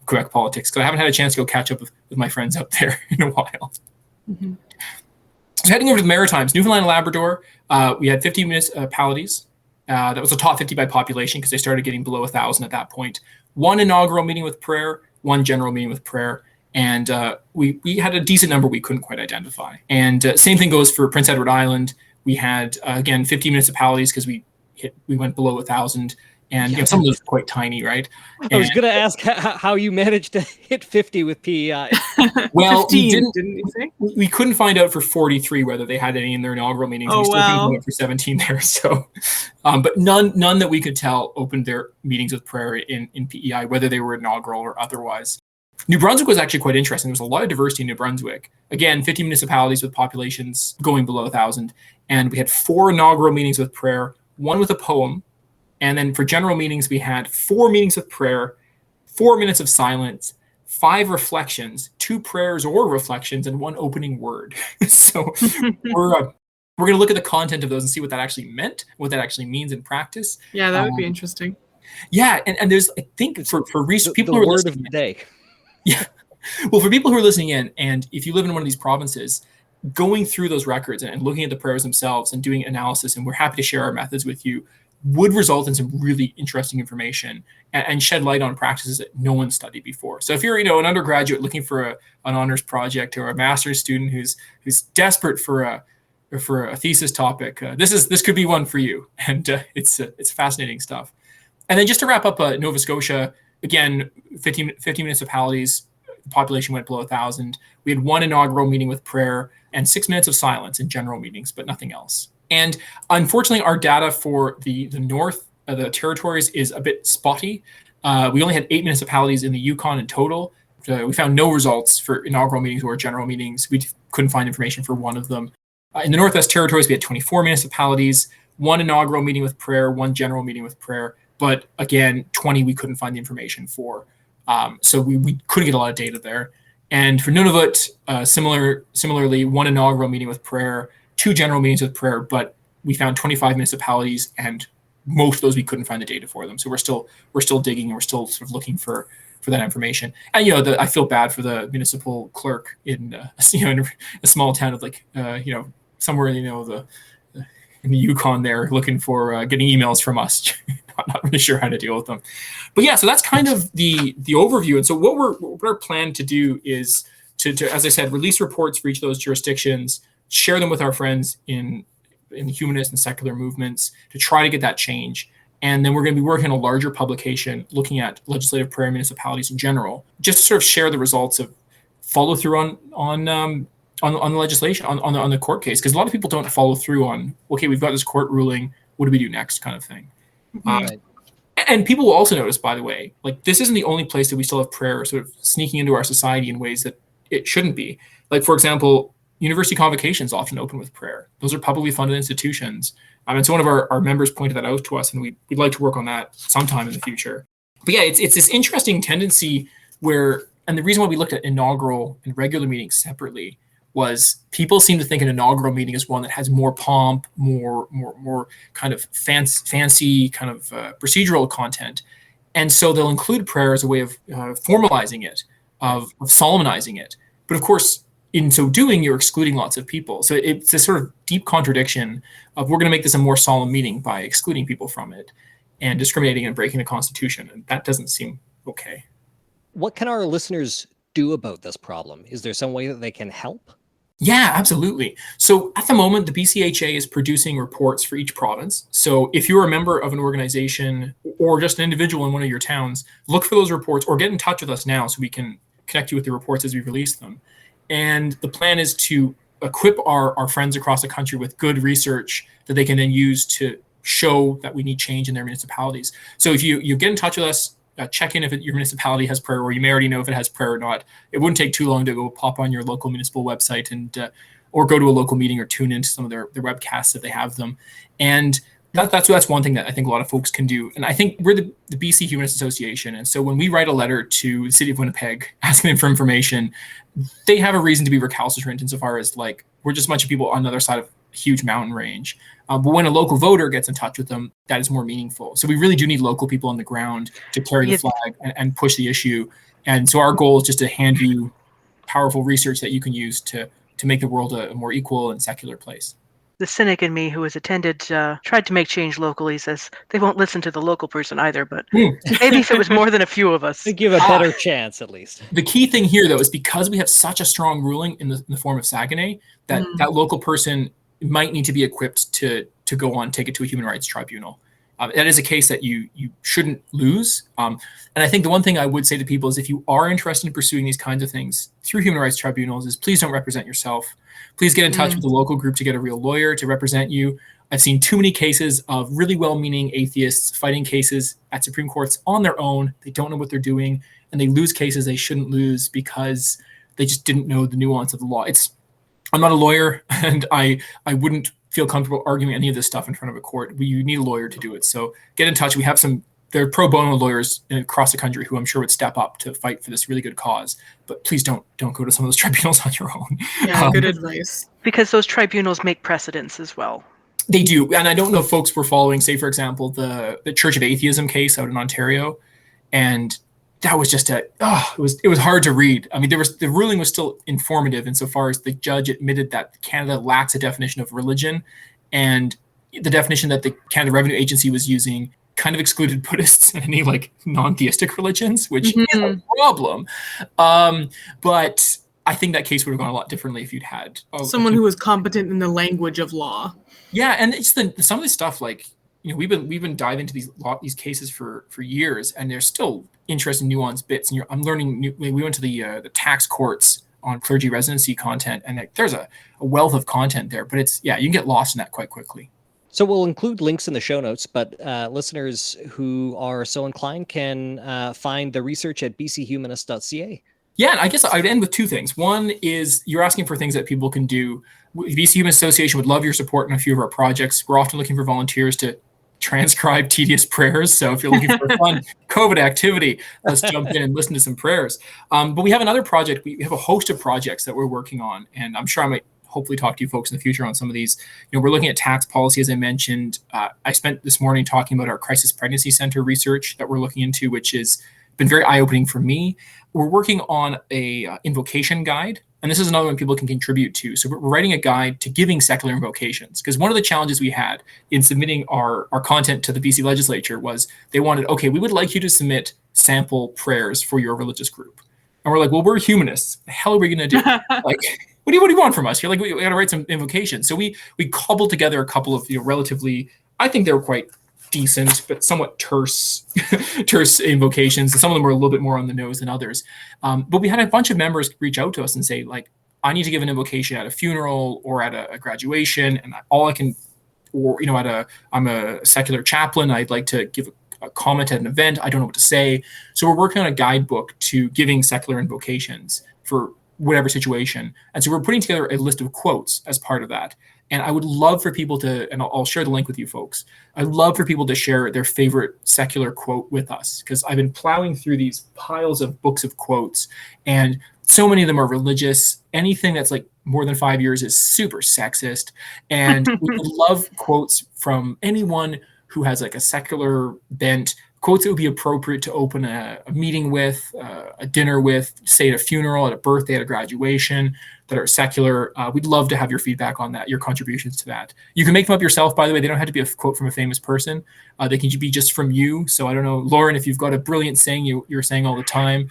Quebec politics because I haven't had a chance to go catch up with my friends out there in a while. Mm-hmm. So heading over to the Maritimes, Newfoundland and Labrador, we had 50 municipalities. That was the top 50 by population because they started getting below 1,000 at that point. One inaugural meeting with prayer, one general meeting with prayer. And we had a decent number we couldn't quite identify. And same thing goes for Prince Edward Island. We had, again, 50 municipalities because we went below 1,000. And some of those are quite tiny, right? I was going to ask how you managed to hit 50 with PEI. Well, 15, didn't you say? We couldn't find out for 43 whether they had any in their inaugural meetings. Oh, we still wow. couldn't find out for 17 there. So, but none that we could tell opened their meetings with prayer in PEI, whether they were inaugural or otherwise. New Brunswick was actually quite interesting. There was a lot of diversity in New Brunswick. Again, 50 municipalities with populations going below 1,000. And we had 4 inaugural meetings with prayer, 1 with a poem. And then for general meetings, we had 4 meetings with prayer, 4 minutes of silence, 5 reflections, 2 prayers or reflections, and 1 opening word. So we're going to look at the content of those and see what that actually meant, what that actually means in practice. Yeah, that would be interesting. Yeah, and there's, I think, for people the who are word listening of the day. Yeah. Well, for people who are listening in, and if you live in one of these provinces, going through those records and looking at the prayers themselves and doing analysis, and we're happy to share our methods with you, would result in some really interesting information and shed light on practices that no one studied before. So if you're, an undergraduate looking for an honors project, or a master's student who's desperate for a thesis topic, this could be one for you. And it's fascinating stuff. And then just to wrap up, Nova Scotia, again, 50 municipalities, the population went below 1,000. We had 1 inaugural meeting with prayer and 6 minutes of silence in general meetings, but nothing else. And unfortunately, our data for the north, the territories, is a bit spotty. We only had 8 municipalities in the Yukon in total. We found no results for inaugural meetings or general meetings. We couldn't find information for one of them. In the Northwest Territories, we had 24 municipalities, 1 inaugural meeting with prayer, 1 general meeting with prayer. But again, 20 we couldn't find the information for. So we couldn't get a lot of data there. And for Nunavut, similarly, 1 inaugural meeting with prayer, 2 general meetings with prayer, but we found 25 municipalities, and most of those we couldn't find the data for them. So we're still digging, and we're still sort of looking for that information. And I feel bad for the municipal clerk in in a small town of somewhere in the Yukon there, looking for getting emails from us. Not really sure how to deal with them. But yeah, so that's kind of the overview. And so what we're planning to do is to, as I said, release reports for each of those jurisdictions, share them with our friends in humanist and secular movements to try to get that change. And then we're going to be working on a larger publication looking at legislative prayer in municipalities in general, just to sort of share the results of follow through on the legislation, on the court case, because a lot of people don't follow through on, okay, we've got this court ruling, what do we do next, kind of thing. Right. And people will also notice, by the way, like, this isn't the only place that we still have prayer sort of sneaking into our society in ways that it shouldn't be. Like, for example, university convocations often open with prayer. Those are publicly funded institutions. And so one of our members pointed that out to us, and we'd like to work on that sometime in the future. But yeah, it's this interesting tendency where, and the reason why we looked at inaugural and regular meetings separately was people seem to think an inaugural meeting is one that has more pomp, more kind of fancy kind of procedural content. And so they'll include prayer as a way of formalizing it, of solemnizing it. But of course, in so doing, you're excluding lots of people. So it's a sort of deep contradiction of, we're going to make this a more solemn meeting by excluding people from it and discriminating and breaking the Constitution. And that doesn't seem okay. What can our listeners do about this problem? Is there some way that they can help? Yeah, absolutely. So at the moment, the BCHA is producing reports for each province. So if you're a member of an organization or just an individual in one of your towns, look for those reports or get in touch with us now so we can connect you with the reports as we release them. And the plan is to equip our friends across the country with good research that they can then use to show that we need change in their municipalities. So if you get in touch with us, check in if your municipality has prayer, or you may already know if it has prayer or not. It wouldn't take too long to go pop on your local municipal website and or go to a local meeting or tune into some of their webcasts if they have them. And that's one thing that I think a lot of folks can do. And I think we're the BC Humanist Association. And so when we write a letter to the city of Winnipeg asking them for information, they have a reason to be recalcitrant insofar as, like, we're just a bunch of people on the other side of a huge mountain range. But when a local voter gets in touch with them, that is more meaningful. So we really do need local people on the ground to carry the flag and push the issue. And so our goal is just to hand you powerful research that you can use to to make the world a more equal and secular place. The cynic in me who has attended, tried to make change locally says they won't listen to the local person either, but maybe if it was more than a few of us. They give a better chance, at least. The key thing here, though, is because we have such a strong ruling in the form of Saguenay, that that local person might need to be equipped to go on, take it to a human rights tribunal. That is a case that you shouldn't lose. And I think the one thing I would say to people is if you are interested in pursuing these kinds of things through human rights tribunals is please don't represent yourself. Please get in touch with a local group to get a real lawyer to represent you. I've seen too many cases of really well-meaning atheists fighting cases at Supreme Courts on their own. They don't know what they're doing, and they lose cases they shouldn't lose because they just didn't know the nuance of the law. I'm not a lawyer, and I wouldn't feel comfortable arguing any of this stuff in front of a court. You need a lawyer to do it. So get in touch. We have there are pro bono lawyers across the country who I'm sure would step up to fight for this really good cause. But please don't go to some of those tribunals on your own. Yeah, good advice. Because those tribunals make precedents as well. They do. And I don't know if folks were following, say, for example, the Church of Atheism case out in Ontario. And that was just it was hard to read. I mean, the ruling was still informative insofar as the judge admitted that Canada lacks a definition of religion, and the definition that the Canada Revenue Agency was using kind of excluded Buddhists and any non-theistic religions, which is a problem. But I think that case would have gone a lot differently if you'd had someone who was competent in the language of law. Yeah, and it's some of this stuff we've been diving into these cases for years, and there's still interesting nuanced bits. And I'm learning. We went to the tax courts on clergy residency content, and there's a wealth of content there. But you can get lost in that quite quickly. So we'll include links in the show notes, but listeners who are so inclined can find the research at bchumanist.ca. Yeah, and I guess I'd end with two things. One is you're asking for things that people can do. BC Humanist Association would love your support in a few of our projects. We're often looking for volunteers to transcribe tedious prayers. So if you're looking for a fun COVID activity, let's jump in and listen to some prayers. But we have another project. We have a host of projects that we're working on, and I'm sure I might hopefully talk to you folks in the future on some of these. We're looking at tax policy, as I mentioned. I spent this morning talking about our Crisis Pregnancy Center research that we're looking into, which has been very eye-opening for me. We're working on a invocation guide, and this is another one people can contribute to. So we're writing a guide to giving secular invocations, because one of the challenges we had in submitting our content to the BC legislature was they wanted, okay, we would like you to submit sample prayers for your religious group. And we're like, well, we're humanists. The hell are we going to do? What do you want from us? You're like, we got to write some invocations. So we cobbled together a couple of relatively, I think they were quite decent, but somewhat terse invocations. Some of them were a little bit more on the nose than others. But we had a bunch of members reach out to us and say, I need to give an invocation at a funeral or at a graduation, and I'm a secular chaplain. I'd like to give a comment at an event. I don't know what to say. So we're working on a guidebook to giving secular invocations for whatever situation. And so we're putting together a list of quotes as part of that. And I would love for people to, and I'll share the link with you folks. I'd love for people to share their favorite secular quote with us, because I've been plowing through these piles of books of quotes, and so many of them are religious. Anything that's more than 5 years is super sexist. And we would love quotes from anyone who has a secular bent, quotes that would be appropriate to open a meeting with, a dinner with, say at a funeral, at a birthday, at a graduation, that are secular. We'd love to have your feedback on that, your contributions to that. You can make them up yourself, by the way. They don't have to be a quote from a famous person. They can be just from you. So I don't know, Lauren, if you've got a brilliant saying you're saying all the time,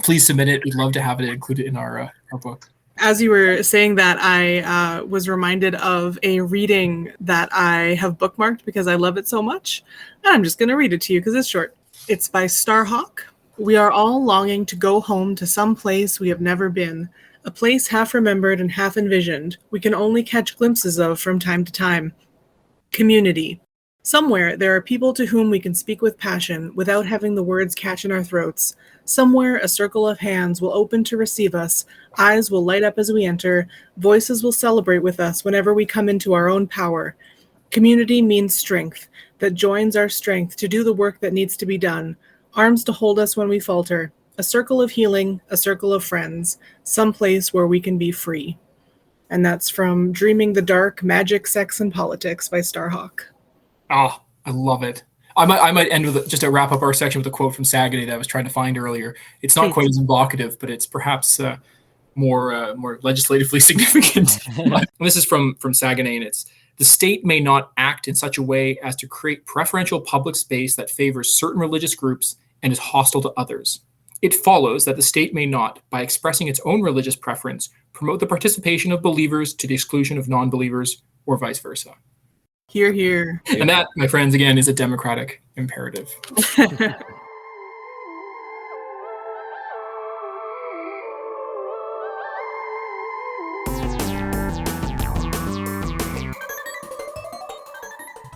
please submit it. We'd love to have it included in our book. As you were saying that, I was reminded of a reading that I have bookmarked because I love it so much. And I'm just going to read it to you because it's short. It's by Starhawk. We are all longing to go home to some place we have never been, a place half remembered and half envisioned, we can only catch glimpses of from time to time. Community. Somewhere there are people to whom we can speak with passion without having the words catch in our throats. Somewhere a circle of hands will open to receive us, eyes will light up as we enter, voices will celebrate with us whenever we come into our own power. Community means strength that joins our strength to do the work that needs to be done, arms to hold us when we falter, a circle of healing, a circle of friends, some place where we can be free. And that's from Dreaming the Dark, Magic, Sex, and Politics by Starhawk. Oh, I love it. I might end with just to wrap up our section with a quote from Saguenay that I was trying to find earlier. It's not quite as evocative, but it's perhaps more legislatively significant. And this is from Saguenay, and it's, the state may not act in such a way as to create preferential public space that favors certain religious groups and is hostile to others. It follows that the state may not, by expressing its own religious preference, promote the participation of believers to the exclusion of non-believers, or vice versa. Hear, hear. And that, my friends, again, is a democratic imperative.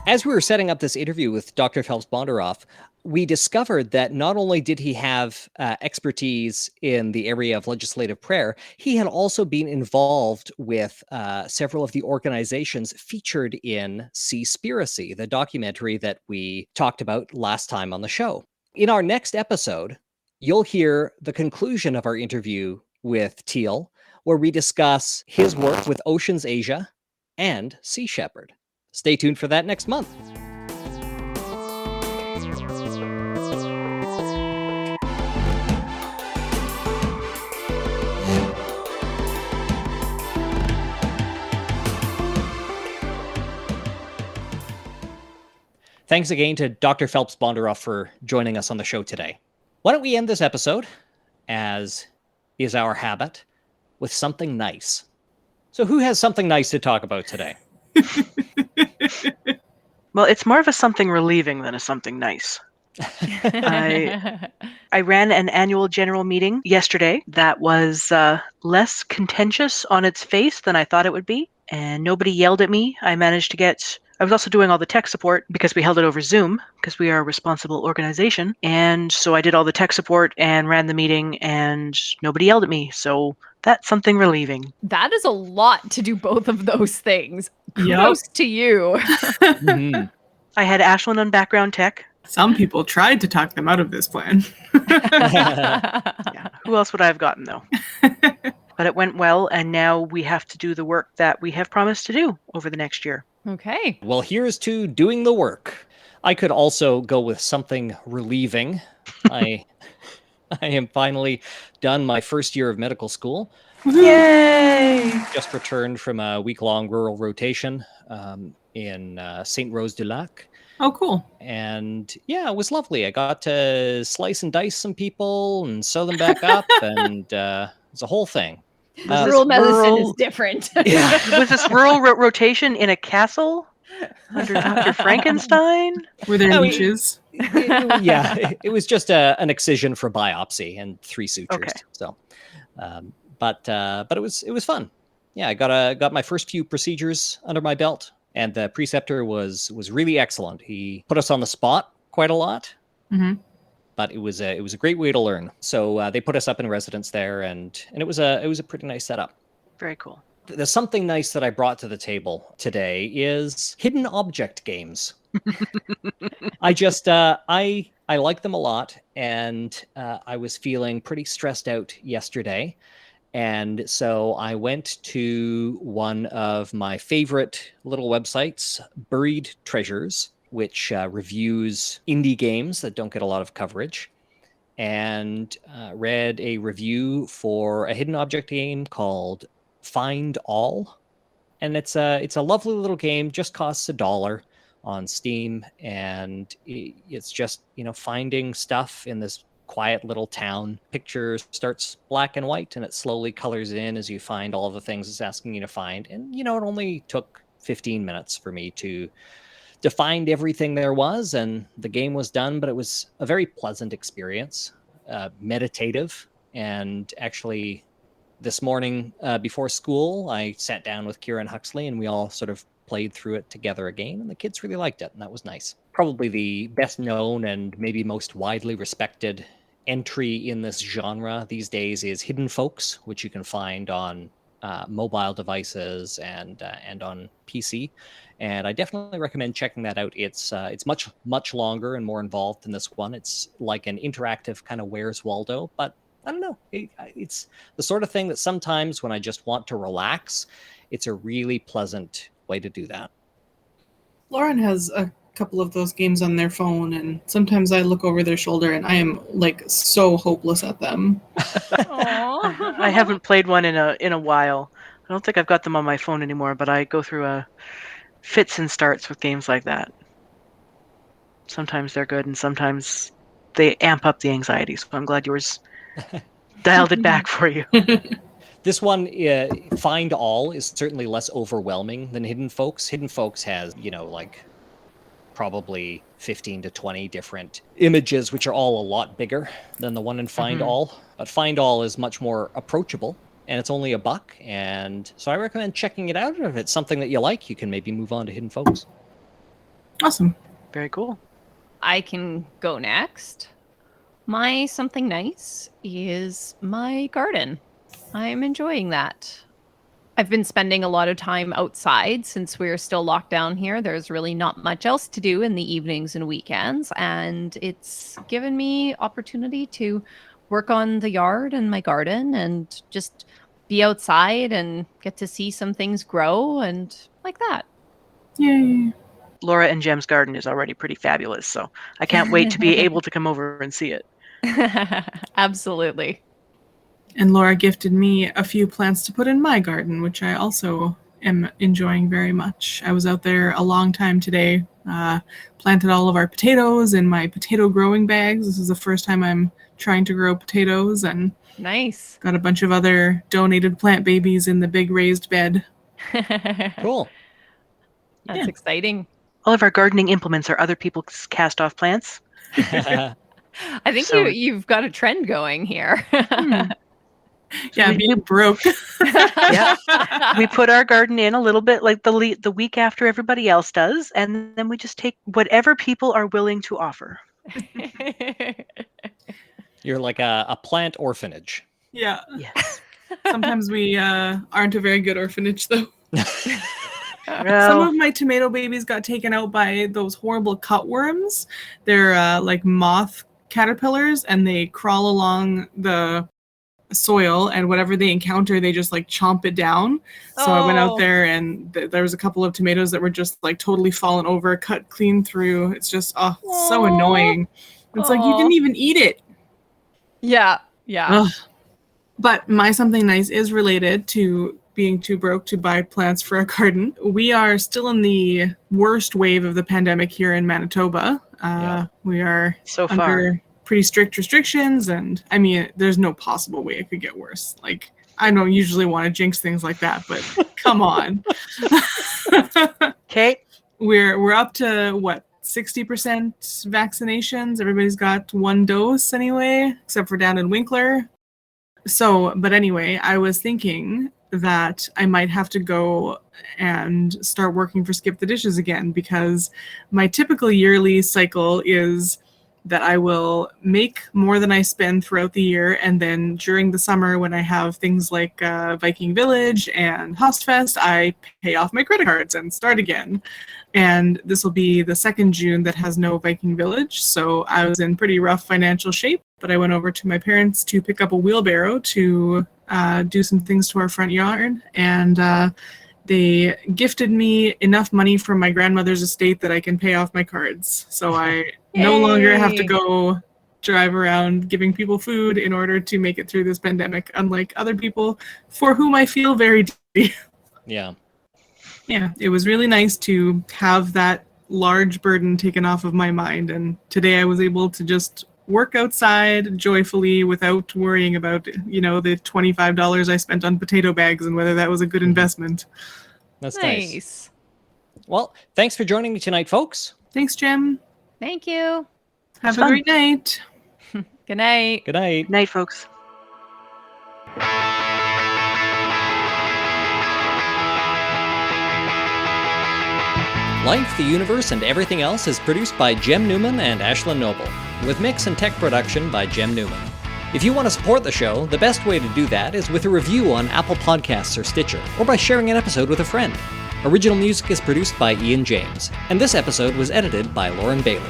As we were setting up this interview with Dr. Phelps Bondaroff, we discovered that not only did he have expertise in the area of legislative prayer, he had also been involved with several of the organizations featured in Seaspiracy, the documentary that we talked about last time on the show. In our next episode, you'll hear the conclusion of our interview with Teale, where we discuss his work with Oceans Asia and Sea Shepherd. Stay tuned for that next month. Thanks again to Dr. Phelps Bondaroff for joining us on the show today. Why don't we end this episode, as is our habit, with something nice. So who has something nice to talk about today? Well, it's more of a something relieving than a something nice. I ran an annual general meeting yesterday that was less contentious on its face than I thought it would be, and nobody yelled at me. I was also doing all the tech support because we held it over Zoom because we are a responsible organization. And so I did all the tech support and ran the meeting, and nobody yelled at me. So that's something relieving. That is a lot to do both of those things. Yep. Kudos to you. Mm-hmm. I had Ashlyn on background tech. Some people tried to talk them out of this plan. Yeah. Who else would I have gotten, though? But it went well, and now we have to do the work that we have promised to do over the next year. Okay. Well, here's to doing the work. I could also go with something relieving. I am finally done my first year of medical school. Yay! Just returned from a week-long rural rotation in St. Rose du Lac. Oh, cool. And yeah, it was lovely. I got to slice and dice some people and sew them back up, and it's a whole thing. Rural medicine is different. Yeah. Was this rural rotation in a castle under Dr. Frankenstein? Were there No, niches? It was just an excision for biopsy and 3 sutures. Okay. So, but it was fun. Yeah, I got my first few procedures under my belt, and the preceptor was really excellent. He put us on the spot quite a lot. Mm-hmm. But it was a great way to learn. So they put us up in residence there, and it was a pretty nice setup. Very cool. There's something nice that I brought to the table today is hidden object games. I just I like them a lot, and I was feeling pretty stressed out yesterday, and so I went to one of my favorite little websites, Buried Treasures, which reviews indie games that don't get a lot of coverage, and read a review for a hidden object game called Find All. And it's a lovely little game, just costs $1 on Steam, and it's just, finding stuff in this quiet little town. Picture starts black and white, and it slowly colors in as you find all the things it's asking you to find. And, it only took 15 minutes for me to find everything there was, and the game was done, but it was a very pleasant experience, meditative. And actually, this morning before school, I sat down with Kieran Huxley, and we all sort of played through it together again, and the kids really liked it, and that was nice. Probably the best known and maybe most widely respected entry in this genre these days is Hidden Folks, which you can find on mobile devices and on PC. And I definitely recommend checking that out. It's much longer and more involved than this one. It's like an interactive kind of Where's Waldo, but I don't know. It's the sort of thing that sometimes when I just want to relax, it's a really pleasant way to do that. Lauren has a couple of those games on their phone, and sometimes I look over their shoulder and I am like so hopeless at them. Aww. I haven't played one in a while. I don't think I've got them on my phone anymore, but I go through fits and starts with games like that. Sometimes they're good, and sometimes they amp up the anxiety. So I'm glad yours dialed it back for you. This one, Find All, is certainly less overwhelming than Hidden Folks. Hidden Folks has, like probably 15 to 20 different images, which are all a lot bigger than the one in Find All. But Find All is much more approachable, and it's only $1. And so I recommend checking it out. If it's something that you like, you can maybe move on to Hidden Folks. Awesome. Very cool. I can go next. My something nice is my garden. I'm enjoying that. I've been spending a lot of time outside since we're still locked down here. There's really not much else to do in the evenings and weekends, and it's given me opportunity to work on the yard and my garden and just be outside and get to see some things grow and like that. Yay. Laura and Jem's garden is already pretty fabulous, so I can't wait to be able to come over and see it. Absolutely. And Laura gifted me a few plants to put in my garden, which I also am enjoying very much. I was out there a long time today, planted all of our potatoes in my potato growing bags. This is the first time I'm trying to grow potatoes, and nice. Got a bunch of other donated plant babies in the big raised bed. Cool. That's exciting. All of our gardening implements are other people's cast-off plants. I think you've got a trend going here. Yeah, being broke. Yeah, we put our garden in a little bit like the week after everybody else does, and then we just take whatever people are willing to offer. You're like a plant orphanage. Yeah. Yes. Sometimes we aren't a very good orphanage, though. Well, some of my tomato babies got taken out by those horrible cutworms. They're like moth caterpillars, and they crawl along the soil, and whatever they encounter, they just like chomp it down. So I went out there, and there was a couple of tomatoes that were just like totally fallen over, cut clean through. It's just so annoying. It's like you didn't even eat it. Yeah. Ugh. But my something nice is related to being too broke to buy plants for a garden. We are still in the worst wave of the pandemic here in Manitoba. We are so under far pretty strict restrictions, and I mean, there's no possible way it could get worse. Like, I don't usually want to jinx things like that, but come on. Okay. We're up to what, 60% vaccinations? Everybody's got one dose anyway, except for down in Winkler. So, but anyway, I was thinking that I might have to go and start working for Skip the Dishes again, because my typical yearly cycle is that I will make more than I spend throughout the year, and then during the summer when I have things like Viking Village and Hostfest, I pay off my credit cards and start again. And this will be the second June that has no Viking Village, so I was in pretty rough financial shape, but I went over to my parents to pick up a wheelbarrow to do some things to our front yard, and they gifted me enough money from my grandmother's estate that I can pay off my cards. So I no longer have to go drive around giving people food in order to make it through this pandemic, unlike other people for whom I feel very deeply. Yeah. Yeah, it was really nice to have that large burden taken off of my mind. And today I was able to just work outside joyfully without worrying about, the $25 I spent on potato bags and whether that was a good investment. That's nice. Well, thanks for joining me tonight, folks. Thanks, Jem. Thank you. Have a great night. Good night. Good night. Night, folks. Life, the Universe, and Everything Else is produced by Jem Newman and Ashlyn Noble, with mix and tech production by Jem Newman. If you want to support the show, the best way to do that is with a review on Apple Podcasts or Stitcher, or by sharing an episode with a friend. Original music is produced by Ian James, and this episode was edited by Lauren Bailey.